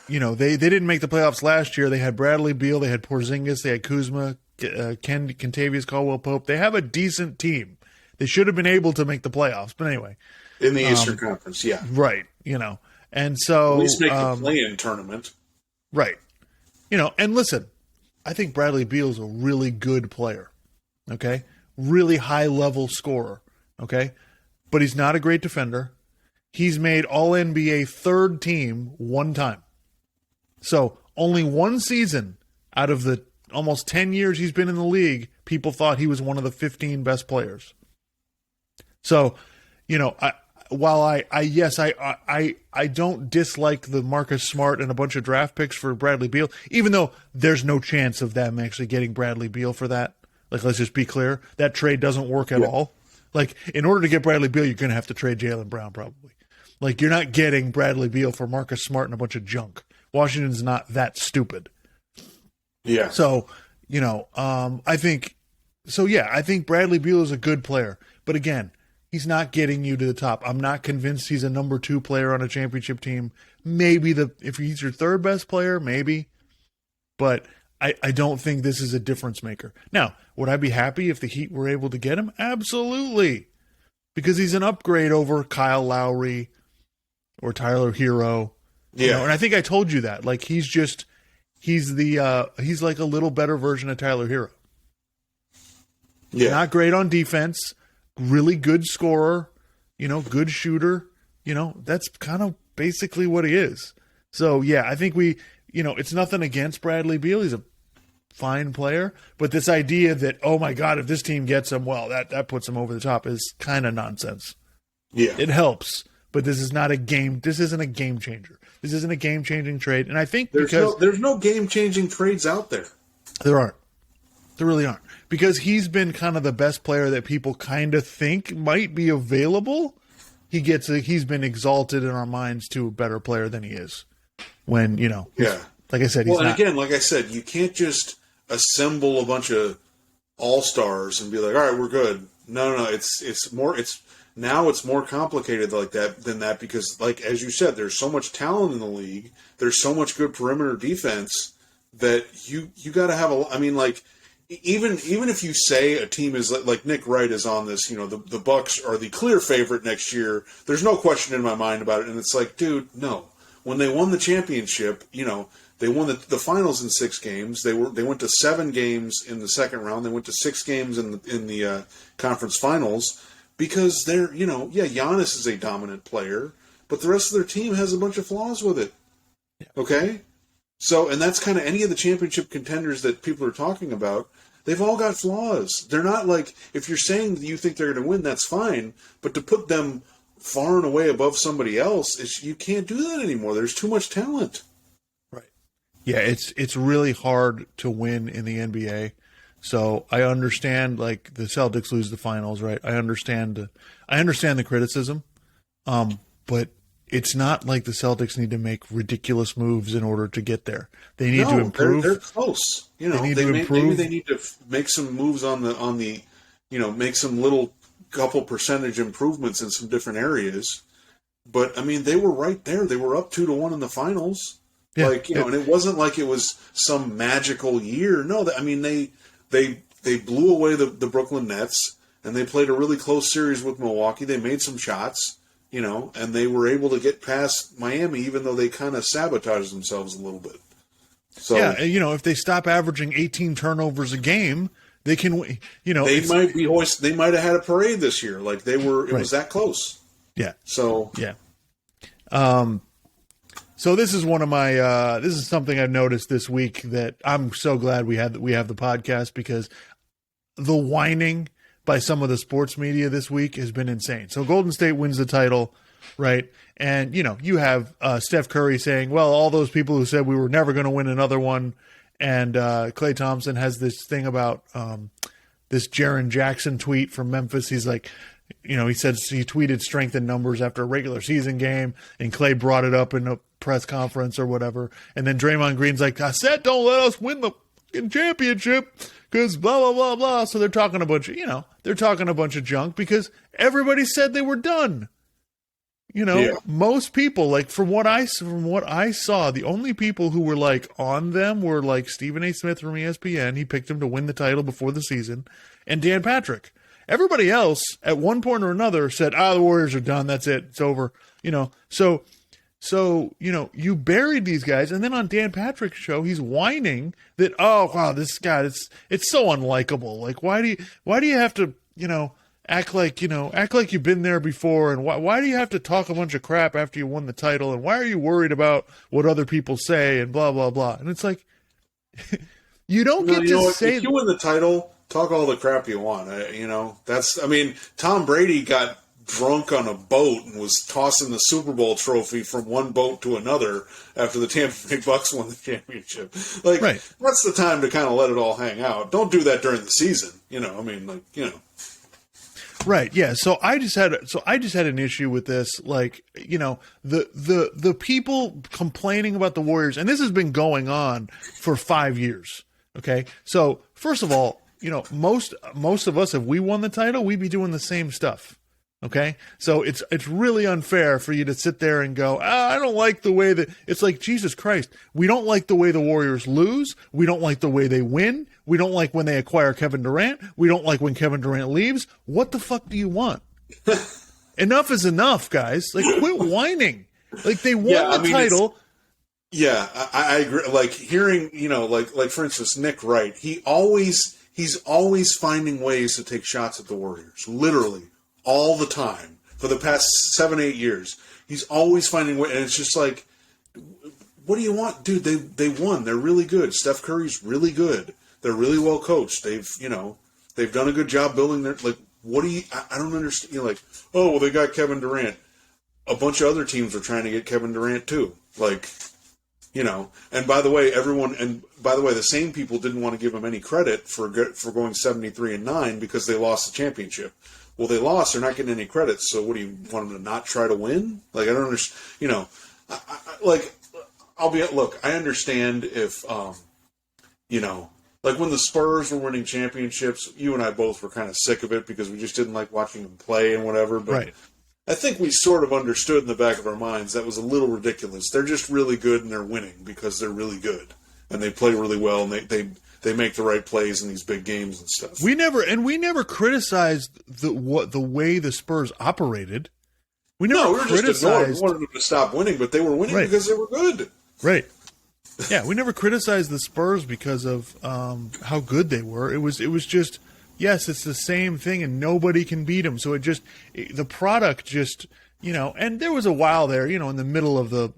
they didn't make the playoffs last year. They had Bradley Beal, they had Porzingis, they had Kuzma, Kentavious Caldwell-Pope. They have a decent team. They should have been able to make the playoffs, but anyway, in the Eastern Conference, yeah, right. And so at least make the play-in tournament, right? And listen. I think Bradley Beal is a really good player, okay? Really high-level scorer, okay? But he's not a great defender. He's made All-NBA third team one time. So only one season out of the almost 10 years he's been in the league, people thought he was one of the 15 best players. So, while I don't dislike the Marcus Smart and a bunch of draft picks for Bradley Beal, even though there's no chance of them actually getting Bradley Beal for that. Like, let's just be clear, that trade doesn't work at all. Like, in order to get Bradley Beal, you're going to have to trade Jaylen Brown probably. Like, you're not getting Bradley Beal for Marcus Smart and a bunch of junk. Washington's not that stupid. Yeah. So, I think Bradley Beal is a good player. But again, he's not getting you to the top. I'm not convinced he's a number 2 player on a championship team. Maybe if he's your third best player, maybe. But I don't think this is a difference maker. Now, would I be happy if the Heat were able to get him? Absolutely. Because he's an upgrade over Kyle Lowry or Tyler Hero. Yeah. And I think I told you that. Like, he's like a little better version of Tyler Hero. Yeah. Not great on defense. Really good scorer, good shooter. That's kind of basically what he is. So, yeah, I think it's nothing against Bradley Beal. He's a fine player. But this idea that, oh, my God, if this team gets him, well, that puts him over the top is kind of nonsense. Yeah. It helps, but this isn't a game changer. This isn't a game-changing trade. And I think there's no game-changing trades out there. There aren't. There really aren't. Because he's been kind of the best player that people kind of think might be available. He's been exalted in our minds to a better player than he is. When, like I said, he's not. Again, like I said, you can't just assemble a bunch of all-stars and be like, all right, we're good. No, it's more complicated than that because, like, as you said, there's so much talent in the league. There's so much good perimeter defense that you got to have even if you say a team is like Nick Wright is on this, the Bucks are the clear favorite next year. There's no question in my mind about it. And it's like, dude, no. When they won the championship, they won the finals in 6 games. They went to 7 games in the second round. They went to 6 games in the conference finals because they're, Giannis is a dominant player, but the rest of their team has a bunch of flaws with it. Yeah. Okay? So, and that's kind of any of the championship contenders that people are talking about. They've all got flaws. They're not like, if you're saying that you think they're going to win, that's fine. But to put them far and away above somebody else, you can't do that anymore. There's too much talent. Right. Yeah, it's really hard to win in the NBA. So I understand, like, the Celtics lose the finals, right? I understand the criticism, but it's not like the Celtics need to make ridiculous moves in order to get there. They need to improve. They're close. Maybe they need to make some moves on the make some little couple percentage improvements in some different areas. But I mean, they were right there. They were up 2-1 in the finals. Yeah, and it wasn't like it was some magical year. No, they blew away the Brooklyn Nets, and they played a really close series with Milwaukee. They made some shots. And they were able to get past Miami, even though they kind of sabotaged themselves a little bit. So yeah, if they stop averaging 18 turnovers a game, they can. They might have had a parade this year. Like they were. It was that close. Yeah. So yeah. So this is one of my this is something I noticed this week that I'm so glad we have the podcast, because the whining by some of the sports media this week has been insane. So Golden State wins the title, right? And you have Steph Curry saying, well, all those people who said we were never going to win another one, and Klay Thompson has this thing about this Jaren Jackson tweet from Memphis. He's like, he says he tweeted strength in numbers after a regular season game, and Klay brought it up in a press conference or whatever. And then Draymond Green's like, I said, don't let us win the fucking championship because blah, blah, blah, blah. So they're talking a bunch of, junk because everybody said they were done. Most people, like from what I saw, the only people who were like on them were like Stephen A. Smith from ESPN. He picked him to win the title before the season, and Dan Patrick. Everybody else at one point or another said, the Warriors are done. That's it. It's over. So, you buried these guys. And then on Dan Patrick's show, he's whining that, oh, wow, this guy, it's so unlikable. Like, why do you have to, act like you've been there before? And why do you have to talk a bunch of crap after you won the title? And why are you worried about what other people say and blah, blah, blah? And it's like, you don't get to say. If you win the title, talk all the crap you want. Tom Brady got drunk on a boat and was tossing the Super Bowl trophy from one boat to another after the Tampa Bay Bucks won the championship. Right. That's the time to kind of let it all hang out. Don't do that during the season. Right. Yeah. So I just had an issue with this. Like, the people complaining about the Warriors, and this has been going on for 5 years. Okay. So first of all, most of us, if we won the title, we'd be doing the same stuff. Okay, so it's really unfair for you to sit there and go, I don't like the way that it's like, Jesus Christ. We don't like the way the Warriors lose. We don't like the way they win. We don't like when they acquire Kevin Durant. We don't like when Kevin Durant leaves. What the fuck do you want? Enough is enough, guys. Like, quit whining. Like, they won the title. Yeah, I agree. Like hearing, like for instance, Nick Wright, he's always finding ways to take shots at the Warriors. Literally. All the time for the past 7-8 years, he's always finding ways, and it's just like, what do you want, dude? They won. They're really good. Steph Curry's really good. They're really well coached. They've done a good job building their, like. What do you? I don't understand. Like, oh well, they got Kevin Durant. A bunch of other teams were trying to get Kevin Durant too. Like, And by the way, the same people didn't want to give him any credit for going 73-9 because they lost the championship. Well, they lost. They're not getting any credit. So what do you want them to not try to win? Like, I don't understand. I understand if, like when the Spurs were winning championships, you and I both were kind of sick of it because we just didn't like watching them play and whatever. But right. I think we sort of understood in the back of our minds that was a little ridiculous. They're just really good and they're winning because they're really good and they play really well and they make the right plays in these big games and stuff. We never criticized the way the Spurs operated. We were just ignored. We wanted them to stop winning, but they were winning because they were good. Right. Yeah, we never criticized the Spurs because of how good they were. It was just, yes, it's the same thing, and nobody can beat them. So the product just, and there was a while there, in the middle of the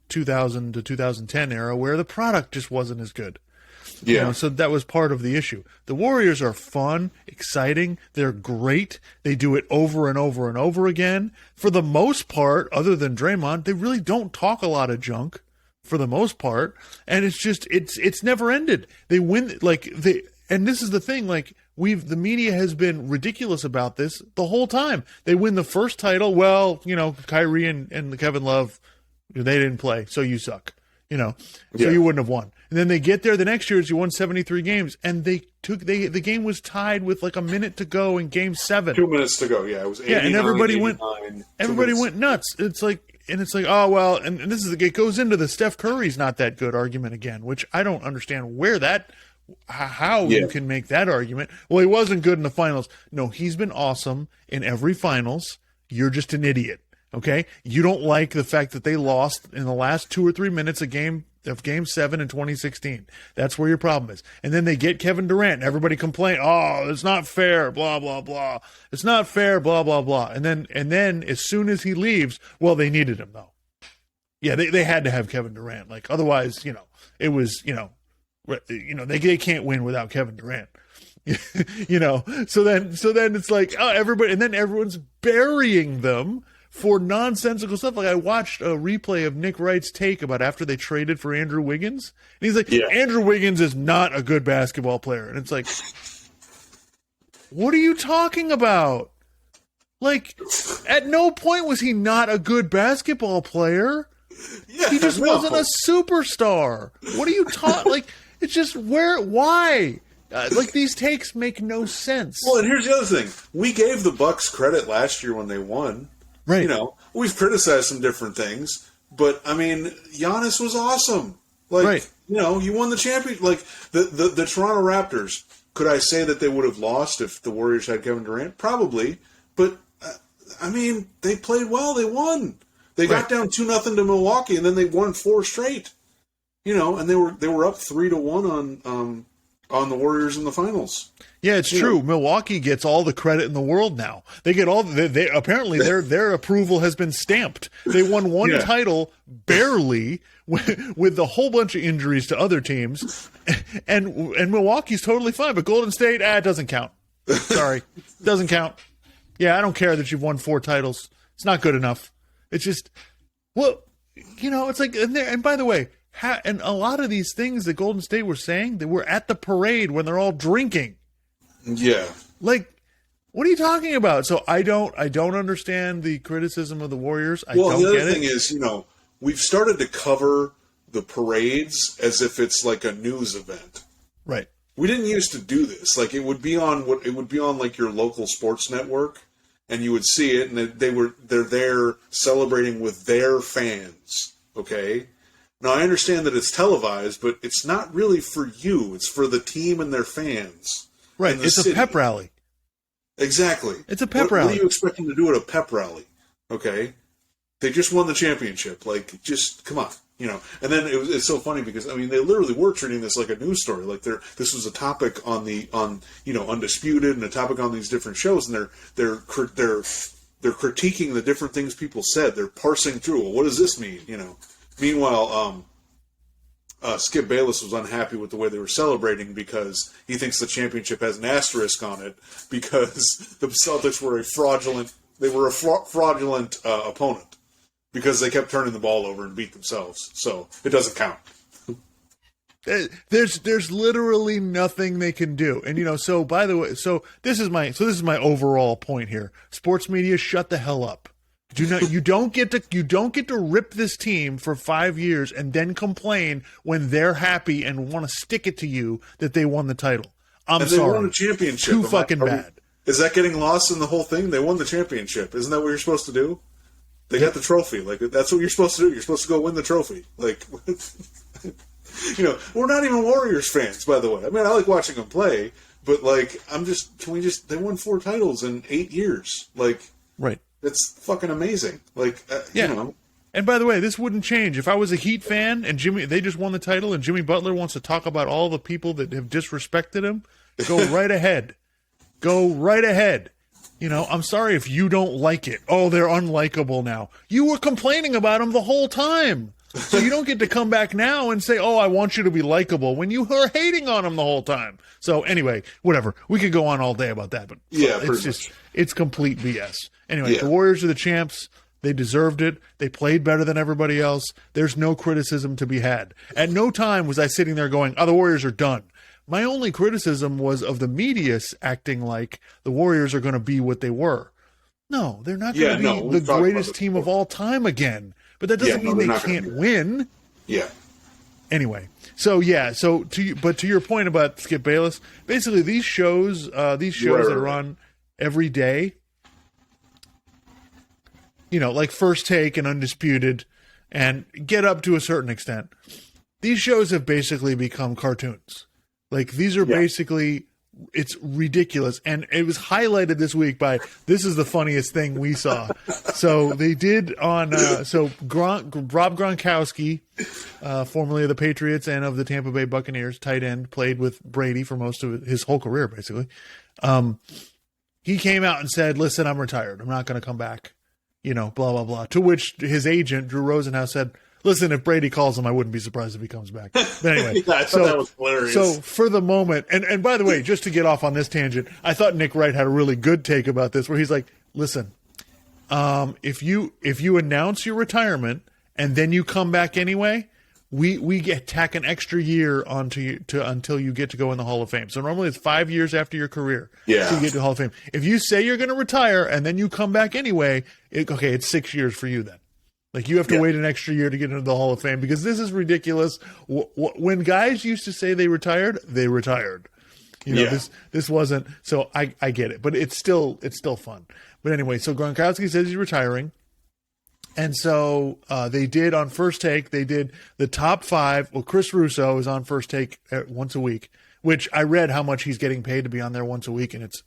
2000 to 2010 era where the product just wasn't as good. Yeah. So that was part of the issue. The Warriors are fun, exciting. They're great. They do it over and over and over again. For the most part, other than Draymond, they really don't talk a lot of junk for the most part. And it's just, it's never ended. They win, and this is the thing, the media has been ridiculous about this the whole time. They win the first title. Well, Kyrie and Kevin Love, they didn't play, so you suck. So you wouldn't have won. And then they get there the next year, you won 73 games, and the game was tied with like a minute to go in Game 7. 2 minutes to go, yeah. It was 89, and everybody went nuts. It's like, oh well, and this is it goes into the Steph Curry's not that good argument again, which I don't understand how you can make that argument. Well, he wasn't good in the finals. No, he's been awesome in every finals. You're just an idiot. Okay, you don't like the fact that they lost in the last 2 or 3 minutes of Game 7 in 2016. That's where your problem is. And then they get Kevin Durant, and everybody complain, "Oh, it's not fair." Blah blah blah. It's not fair. Blah blah blah. And then as soon as he leaves, well, they needed him though. Yeah, they had to have Kevin Durant. Like otherwise, it was, they can't win without Kevin Durant. So then it's like, oh, everybody, and then everyone's burying them for nonsensical stuff. Like I watched a replay of Nick Wright's take about after they traded for Andrew Wiggins, and he's like, Andrew Wiggins is not a good basketball player, and it's like, what are you talking about? Like, at no point was he not a good basketball player. Yeah, he just wasn't a superstar. What are you talking? Like, it's just why? Like these takes make no sense. Well, and here's the other thing: we gave the Bucks credit last year when they won. Right. We've criticized some different things, but I mean, Giannis was awesome. Like, right. You won the championship. Like the Toronto Raptors. Could I say that they would have lost if the Warriors had Kevin Durant? Probably, but I mean, they played well. They won. They got down 2-0 to Milwaukee, and then they won 4 straight. And they were up 3-1 on the Warriors in the finals. Yeah, it's true. Milwaukee gets all the credit in the world now. They get all they apparently their approval has been stamped. They won one title barely with a whole bunch of injuries to other teams, and Milwaukee's totally fine. But Golden State, it doesn't count. Sorry, doesn't count. Yeah, I don't care that you've won 4 titles. It's not good enough. It's just, it's like, and by the way, and a lot of these things that Golden State were saying, they were at the parade when they're all drinking. Yeah. Like, what are you talking about? So I don't understand the criticism of the Warriors. The other thing is, we've started to cover the parades as if it's like a news event. Right. We didn't used to do this. Like it would be on like your local sports network, and you would see it, and they're there celebrating with their fans. Okay. Now I understand that it's televised, but it's not really for you. It's for the team and their fans. Right. It's a pep rally. Exactly. It's a pep rally. What are you expecting to do at a pep rally? Okay. They just won the championship. Like, just come on. And then it's so funny because they literally were treating this like a news story. Like this was a topic on Undisputed and a topic on these different shows, and they're critiquing the different things people said. They're parsing through. Well, what does this mean? Meanwhile, Skip Bayless was unhappy with the way they were celebrating because he thinks the championship has an asterisk on it because the Celtics were a fraudulent opponent. Because they kept turning the ball over and beat themselves, so it doesn't count. There's literally nothing they can do, and so by the way, this is my overall point here. Sports media, shut the hell up. You don't get to rip this team for 5 years and then complain when they're happy and want to stick it to you that they won the title. And they won the championship. Too fucking bad. Is that getting lost in the whole thing? They won the championship. Isn't that what you're supposed to do? They got the trophy. Like, that's what you're supposed to do. You're supposed to go win the trophy. Like, we're not even Warriors fans, by the way. I mean, I like watching them play, but, like, they won 4 titles in 8 years. Like, right. It's fucking amazing. Like, And by the way, this wouldn't change. If I was a Heat fan and they just won the title and Jimmy Butler wants to talk about all the people that have disrespected him, go right ahead. Go right ahead. I'm sorry if you don't like it. Oh, they're unlikable now. You were complaining about them the whole time. So you don't get to come back now and say, oh, I want you to be likable when you were hating on them the whole time. So anyway, whatever. We could go on all day about that, but it's complete BS. Anyway, The Warriors are the champs. They deserved it. They played better than everybody else. There's no criticism to be had. At no time was I sitting there going, oh, the Warriors are done. My only criticism was of the media acting like the Warriors are going to be what they were. No, they're not going to be the greatest team of all time again. But that doesn't mean they can't win. Yeah. Anyway, to your point about Skip Bayless, basically these shows that are on every day, like First Take and Undisputed, and Get Up to a certain extent, these shows have basically become cartoons. Like, these are basically, it's ridiculous. And it was highlighted this week by, this is the funniest thing we saw. So they did on, Rob Gronkowski, formerly of the Patriots and of the Tampa Bay Buccaneers, tight end, played with Brady for most of his whole career, basically. He came out and said, listen, I'm retired. I'm not going to come back, blah, blah, blah. To which his agent, Drew Rosenhaus, said, Listen, if Brady calls him, I wouldn't be surprised if he comes back. But anyway, I thought that was hilarious. So for the moment, and by the way, just to get off on this tangent, I thought Nick Wright had a really good take about this, where he's like, "Listen, if you announce your retirement and then you come back anyway, we tack an extra year onto you until you get to go in the Hall of Fame. So normally it's 5 years after your career till you get to the Hall of Fame. If you say you're going to retire and then you come back anyway, it's 6 years for you then. Like, you have to wait an extra year to get into the Hall of Fame, because this is ridiculous. When guys used to say they retired, they retired. This wasn't. So I get it, but it's still fun. But anyway, so Gronkowski says he's retiring. And so they did on First Take, they did the top 5. Well, Chris Russo is on First Take once a week, which I read how much he's getting paid to be on there once a week, and it's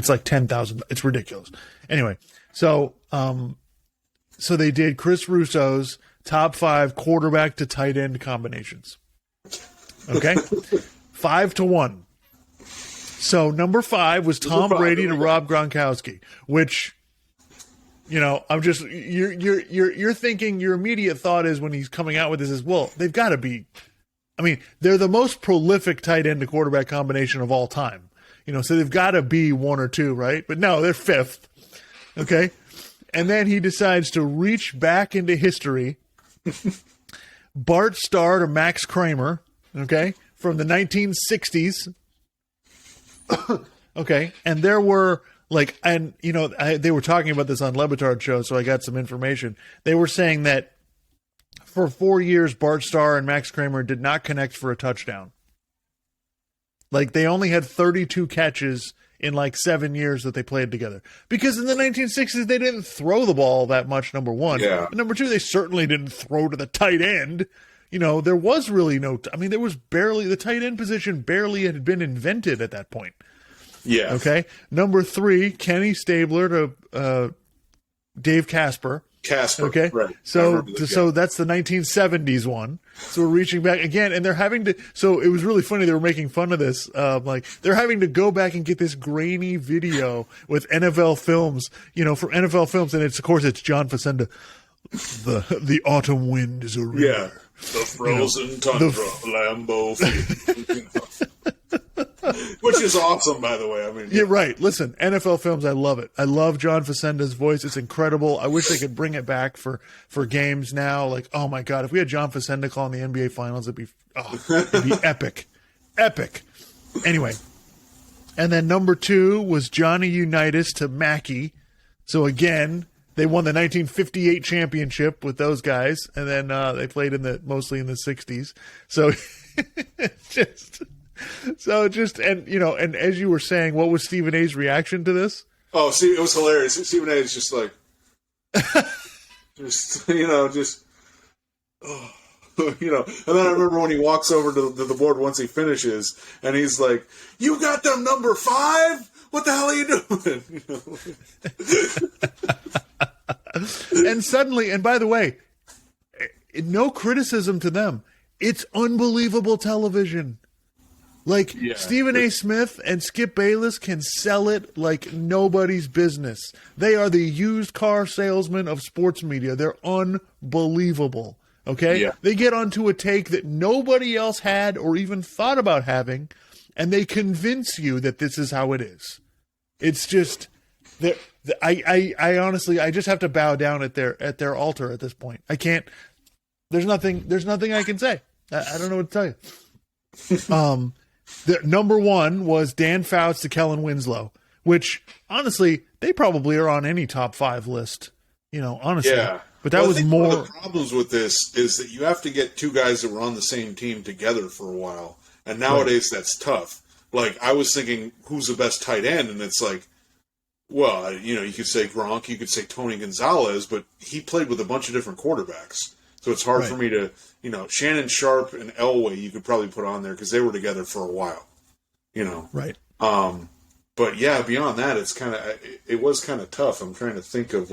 like $10,000. It's ridiculous. Anyway, so they did Chris Russo's top 5 quarterback to tight end combinations. Okay? 5-1. So number 5 was Tom Brady to Rob Gronkowski, which, I'm just, you're thinking, your immediate thought is when he's coming out with this is, well, they've got to be, they're the most prolific tight end to quarterback combination of all time. So they've got to be 1 or 2, right? But no, they're 5th. Okay? And then he decides to reach back into history. Bart Starr to Max Kramer, okay, from the 1960s. Okay, and there were, they were talking about this on Lebitard show, so I got some information. They were saying that for 4 years, Bart Starr and Max Kramer did not connect for a touchdown. Like, they only had 32 catches in 7 years that they played together. Because in the 1960s, they didn't throw the ball that much, number one. Yeah. And number two, they certainly didn't throw to the tight end. There was really no... there was barely... The tight end position barely had been invented at that point. Yeah. Okay? Number 3, Kenny Stabler to Dave Casper. Okay, right. So that's the 1970s one. So we're reaching back again, and they're having to. So it was really funny. They were making fun of this. They're having to go back and get this grainy video with NFL films. From NFL films, and of course it's John Facenda. The autumn wind is a river. Yeah. The frozen tundra, Lambeau Field. Which is awesome, by the way. Yeah, right. Listen, NFL films, I love it. I love John Facenda's voice. It's incredible. I wish they could bring it back for games now. Like, oh my God, if we had John Facenda calling the NBA Finals, it'd be epic. Epic. Anyway. And then number 2 was Johnny Unitas to Mackey. So again, they won the 1958 championship with those guys, and then they played mostly in the 60s. So and as you were saying, what was Stephen A's reaction to this? Oh, see, it was hilarious. Stephen A is just like, And then I remember when he walks over to the board once he finishes, and he's like, "You got them number 5? What the hell are you doing?" And suddenly, and by the way, no criticism to them. It's unbelievable television. Stephen A. Smith and Skip Bayless can sell it like nobody's business. They are the used car salesmen of sports media. They're unbelievable. Okay? Yeah. They get onto a take that nobody else had or even thought about having, and they convince you that this is how it is. It's just... I honestly, I just have to bow down at their altar at this point. I can't... There's nothing I can say. I don't know what to tell you. The number 1 was Dan Fouts to Kellen Winslow, which honestly they probably are on any top 5 list. Honestly. Yeah. But that was more. One of the problems with this is that you have to get 2 guys that were on the same team together for a while, and nowadays that's tough. I was thinking, who's the best tight end, and it's like, well, you could say Gronk, you could say Tony Gonzalez, but he played with a bunch of different quarterbacks. So it's hard for me to, Shannon Sharp and Elway you could probably put on there because they were together for a while, Right. But yeah, beyond that, it was kind of tough. I'm trying to think of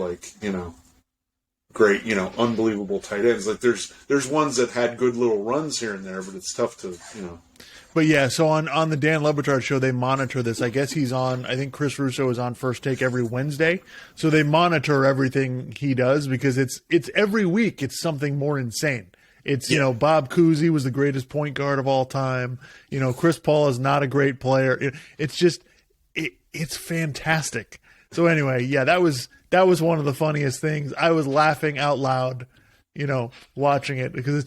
great, unbelievable tight ends. There's ones that had good little runs here and there, but it's tough to. But yeah, so on the Dan Lebatard show, they monitor this. I guess he's on. I think Chris Russo is on First Take every Wednesday, so they monitor everything he does because it's every week. It's something more insane. It's Bob Cousy was the greatest point guard of all time. Chris Paul is not a great player. It's just it's fantastic. So anyway, yeah, that was one of the funniest things. I was laughing out loud, watching it because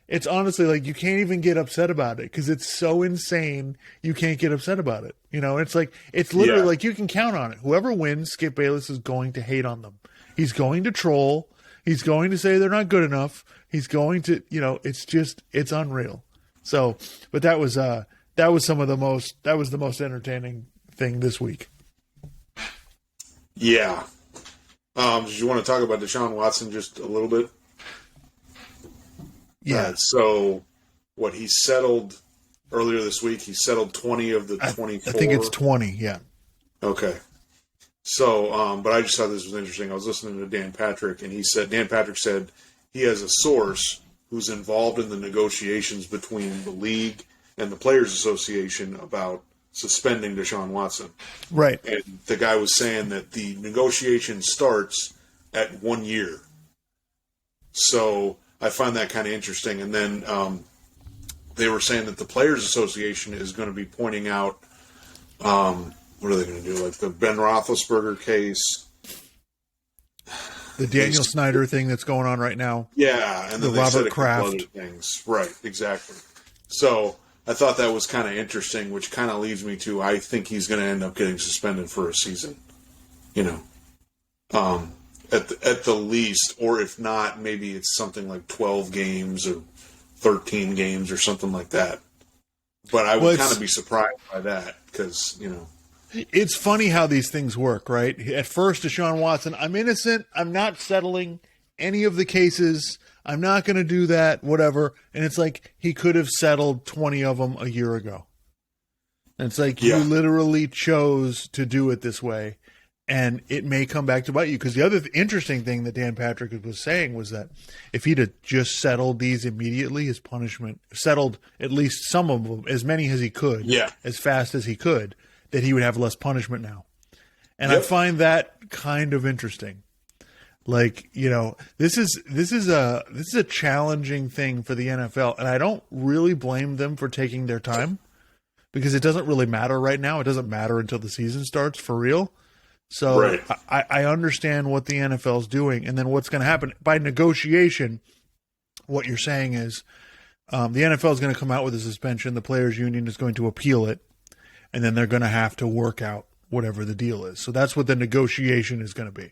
it's honestly like you can't even get upset about it because it's so insane. You can't get upset about it. It's like it's literally like you can count on it. Whoever wins, Skip Bayless is going to hate on them. He's going to troll. He's going to say they're not good enough. He's going to, it's unreal. So, but that was the most entertaining thing this week. Yeah. Did you want to talk about Deshaun Watson just a little bit? Yeah. So, what he settled earlier this week, he settled 20 of the 24. I think it's 20, yeah. Okay. So, but I just thought this was interesting. I was listening to Dan Patrick, and Dan Patrick said he has a source who's involved in the negotiations between the league and the Players Association about suspending Deshaun Watson. Right. And the guy was saying that the negotiation starts at 1 year. So I find that kind of interesting. And then they were saying that the Players Association is going to be pointing out, what are they going to do? Like the Ben Roethlisberger case. The Daniel Snyder thing that's going on right now. Yeah. And then the Robert Kraft things. Right. Exactly. So I thought that was kind of interesting, which kind of leads me to I think he's going to end up getting suspended for a season. At the least, or if not, maybe it's something like 12 games or 13 games or something like that. But I would kind of be surprised by that because, It's funny how these things work, right? At first, Deshaun Watson, I'm innocent. I'm not settling any of the cases. I'm not going to do that, whatever. And it's like he could have settled 20 of them a year ago. And it's like you literally chose to do it this way. And it may come back to bite you. Because the other interesting thing that Dan Patrick was saying was that if he'd have just settled these immediately, his punishment, settled at least some of them, as many as he could, as fast as he could, that he would have less punishment now. And I find that kind of interesting. Like, this is a challenging thing for the NFL, and I don't really blame them for taking their time because it doesn't really matter right now. It doesn't matter until the season starts for real. So I understand what the NFL is doing, and then what's going to happen by negotiation. What you're saying is the NFL is going to come out with a suspension. The players' union is going to appeal it, and then they're going to have to work out whatever the deal is. So that's what the negotiation is going to be.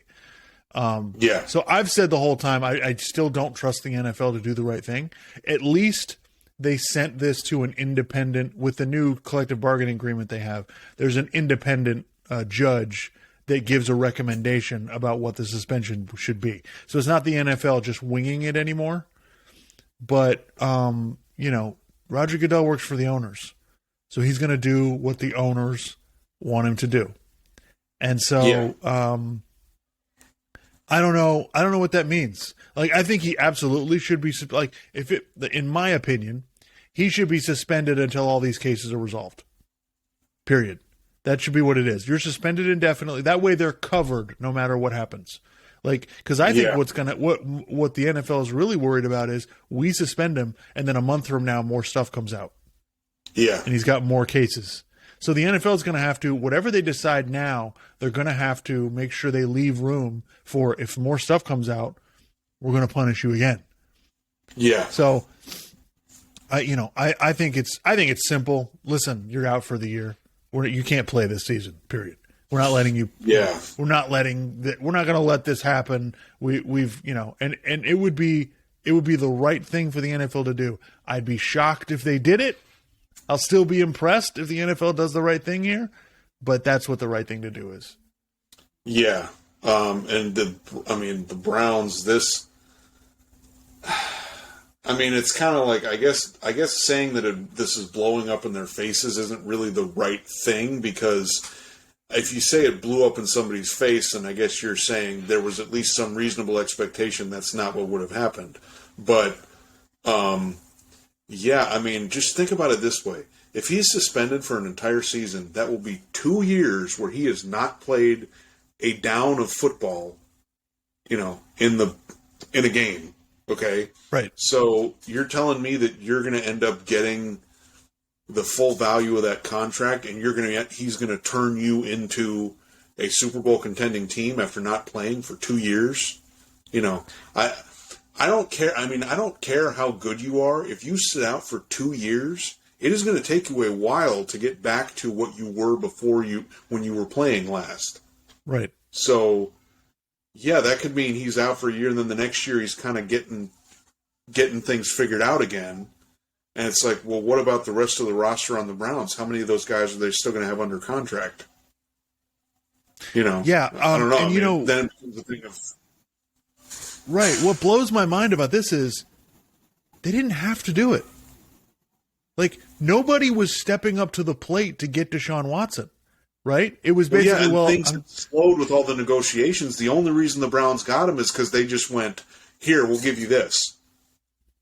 So I've said the whole time, I still don't trust the NFL to do the right thing. At least they sent this to an independent, with the new collective bargaining agreement they have, there's an independent judge that gives a recommendation about what the suspension should be. So it's not the NFL just winging it anymore. But, Roger Goodell works for the owners. So he's going to do what the owners want him to do. And so I don't know what that means. Like, I think he absolutely should be, like, in my opinion, he should be suspended until all these cases are resolved. Period. That should be what it is. You're suspended indefinitely. That way they're covered no matter what happens. Like, because I think what the NFL is really worried about is we suspend him, and then a month from now more stuff comes out. Yeah. And he's got more cases. So the NFL is going to have to, whatever they decide now, they're going to have to make sure they leave room for, if more stuff comes out, we're going to punish you again. Yeah. So, I think it's simple. Listen, you're out for the year. You can't play this season. Period. We're not letting you. Yeah. We're not going to let this happen. We've and it would be the right thing for the NFL to do. I'd be shocked if they did it. I'll still be impressed if the NFL does the right thing here, but that's what the right thing to do is. Yeah. The Browns, it's kind of like, I guess saying that this is blowing up in their faces isn't really the right thing, because if you say it blew up in somebody's face, then I guess you're saying there was at least some reasonable expectation that's not what would have happened. But, just think about it this way. if he's suspended for an entire season, that will be 2 years where he has not played a down of football, in a game. Okay? Right. So you're telling me that you're going to end up getting the full value of that contract, and he's going to turn you into a Super Bowl contending team after not playing for 2 years? I don't care. I mean, I don't care how good you are. If you sit out for 2 years, it is going to take you a while to get back to what you were when you were playing last. Right. So, yeah, that could mean he's out for a year, and then the next year he's kind of getting things figured out again. And it's like, well, what about the rest of the roster on the Browns? How many of those guys are they still going to have under contract? Yeah. I don't know. And, then the thing of right. What blows my mind about this is they didn't have to do it. Like, nobody was stepping up to the plate to get Deshaun Watson, right? It was basically, things slowed with all the negotiations. The only reason the Browns got him is because they just went, here, we'll give you this.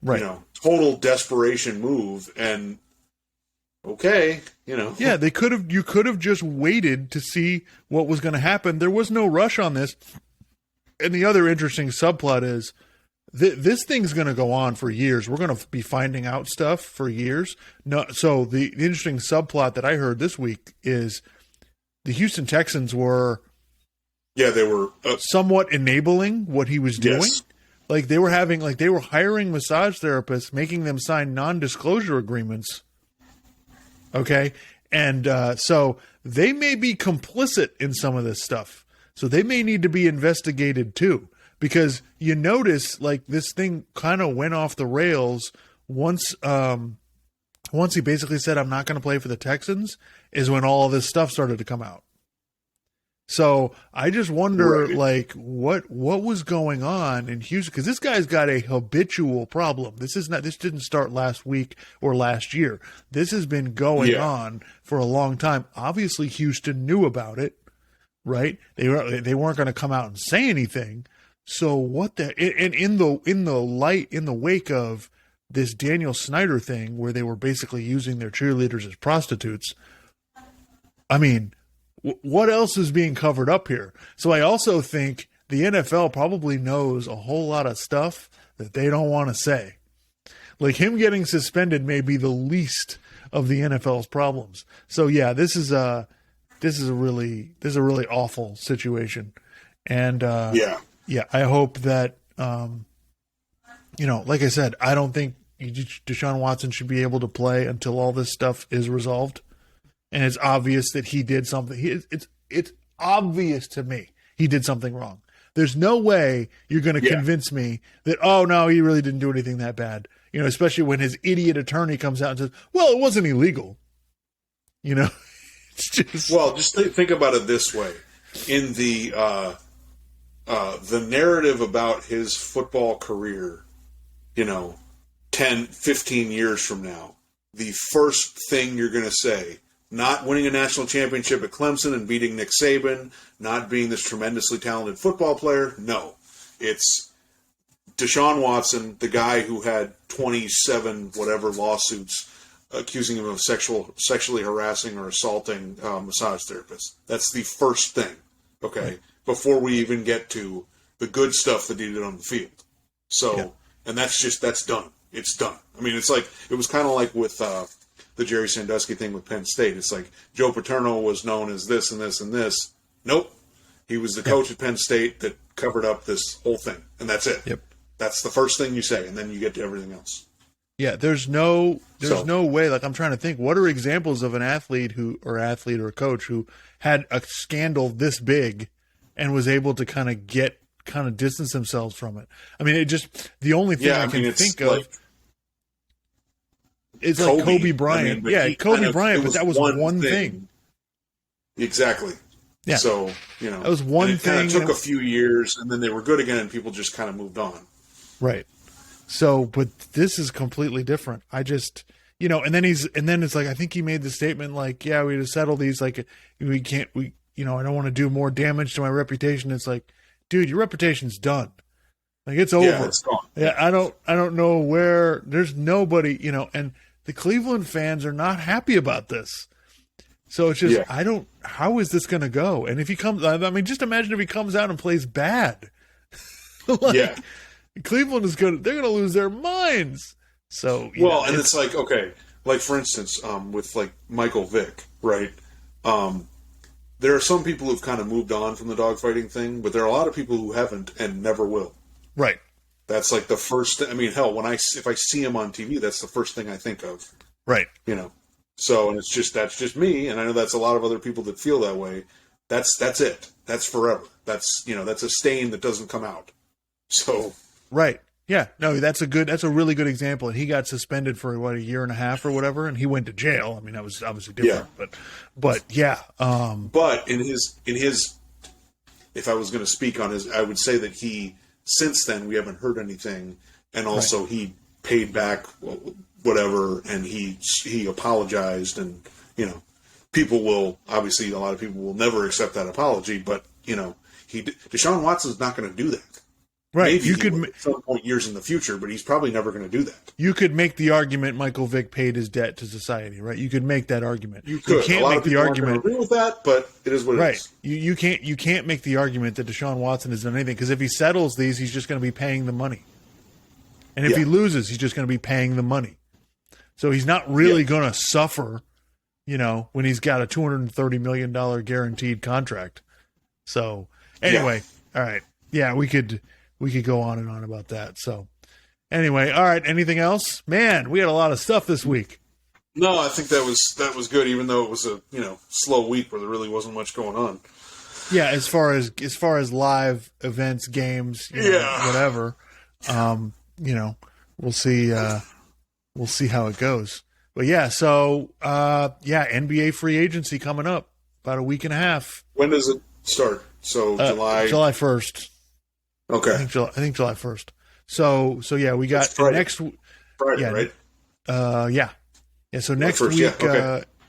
Right. Total desperation move, and okay, Yeah, you could have just waited to see what was going to happen. There was no rush on this. And the other interesting subplot is this thing's going to go on for years. We're going to be finding out stuff for years. No, so the interesting subplot that I heard this week is the Houston Texans were they were somewhat enabling what he was doing. Yes. Like they were hiring massage therapists, making them sign non-disclosure agreements. Okay. And so they may be complicit in some of this stuff. So they may need to be investigated too, because you notice like this thing kind of went off the rails once he basically said, I'm not going to play for the Texans, is when all of this stuff started to come out. So I just wonder, like, what was going on in Houston? Because this guy's got a habitual problem. This didn't start last week or last year. This has been going on for a long time. Obviously, Houston knew about it, right? They weren't going to come out and say anything. So in the wake of this Daniel Snyder thing, where they were basically using their cheerleaders as prostitutes, I mean, what else is being covered up here? So I also think the NFL probably knows a whole lot of stuff that they don't want to say. Like him getting suspended may be the least of the NFL's problems. So yeah, this is a really awful situation. And I hope that like I said, I don't think Deshaun Watson should be able to play until all this stuff is resolved. And it's obvious that he did something. It's obvious to me he did something wrong. There's no way you're going to convince me that, oh, no, he really didn't do anything that bad. Especially when his idiot attorney comes out and says, well, it wasn't illegal. It's just... Well, just think about it this way. In the narrative about his football career, 10, 15 years from now, the first thing you're going to say, not winning a national championship at Clemson and beating Nick Saban, not being this tremendously talented football player. No. It's Deshaun Watson, the guy who had 27 whatever lawsuits accusing him of sexually harassing or assaulting massage therapists. That's the first thing, okay, before we even get to the good stuff that he did on the field. So, and that's done. It's done. I mean, it's like, it was kind of like with the Jerry Sandusky thing with Penn State. It's like Joe Paterno was known as this and this and this. Nope. He was the coach at Penn State that covered up this whole thing, and that's it. Yep. That's the first thing you say, and then you get to everything else. Yeah, there's no way. Like, I'm trying to think, what are examples of an athlete or a coach who had a scandal this big and was able to kind of distance themselves from it? I mean, the only thing I can think of. It's like Kobe Bryant. Kobe Bryant, but that was one thing. Exactly. Yeah. So, that was one thing. It took a few years, and then they were good again, and people just kind of moved on. Right. So, but this is completely different. I just, and then it's like, I think he made the statement like, yeah, we had to settle these. Like, I don't want to do more damage to my reputation. It's like, dude, your reputation's done. Like, it's over. Yeah, it's gone. Yeah. I don't know where there's nobody, and the Cleveland fans are not happy about this. So it's just, how is this going to go? And if he comes, I mean, just imagine if he comes out and plays bad. Cleveland they're going to lose their minds. So, it's like, okay, like for instance, with like Michael Vick, right? There are some people who've kind of moved on from the dogfighting thing, but there are a lot of people who haven't and never will. Right. That's like the first. I mean, hell, if I see him on TV, that's the first thing I think of. Right. You know. So, and that's just me, and I know that's a lot of other people that feel that way. That's it. That's forever. That's that's a stain that doesn't come out. So. Right. Yeah. No, that's a really good example. And he got suspended for a year and a half or whatever, and he went to jail. I mean, that was obviously different. Yeah. But yeah. But in his, if I was going to speak on his, I would say that since then we haven't heard anything, and also he paid back whatever, and he apologized, and people will obviously, a lot of people will never accept that apology, but Deshaun Watson's not going to do that. Right. Maybe you could at some point years in the future, but he's probably never going to do that. You could make the argument Michael Vick paid his debt to society, right? You could make that argument. You can't make the argument. Agree with that, but it is what it is. Right. You can't make the argument that Deshaun Watson has done anything, because if he settles these, he's just going to be paying the money. And if he loses, he's just going to be paying the money. So he's not really going to suffer, when he's got a $230 million guaranteed contract. So anyway, all right. Yeah, we could go on and on about that. So anyway, all right. Anything else? Man, we had a lot of stuff this week. No, I think that was good, even though it was a slow week where there really wasn't much going on. Yeah, as far as live events, games, whatever. We'll see. We'll see how it goes. But yeah, so NBA free agency coming up about a week and a half. When does it start? So July 1st. Okay. I think July 1st. So yeah, we got next Friday, right? Yeah. So next week,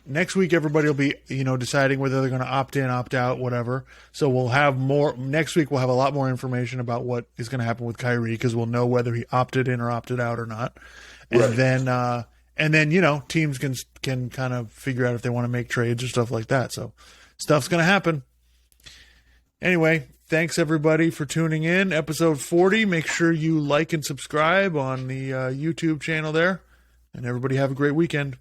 next week everybody will be, deciding whether they're going to opt in, opt out, whatever. So we'll have more next week. We'll have a lot more information about what is going to happen with Kyrie, because we'll know whether he opted in or opted out or not. And then, teams can kind of figure out if they want to make trades or stuff like that. So stuff's going to happen. Anyway, thanks everybody for tuning in. Episode 40. Make sure you like and subscribe on the YouTube channel there. And everybody have a great weekend.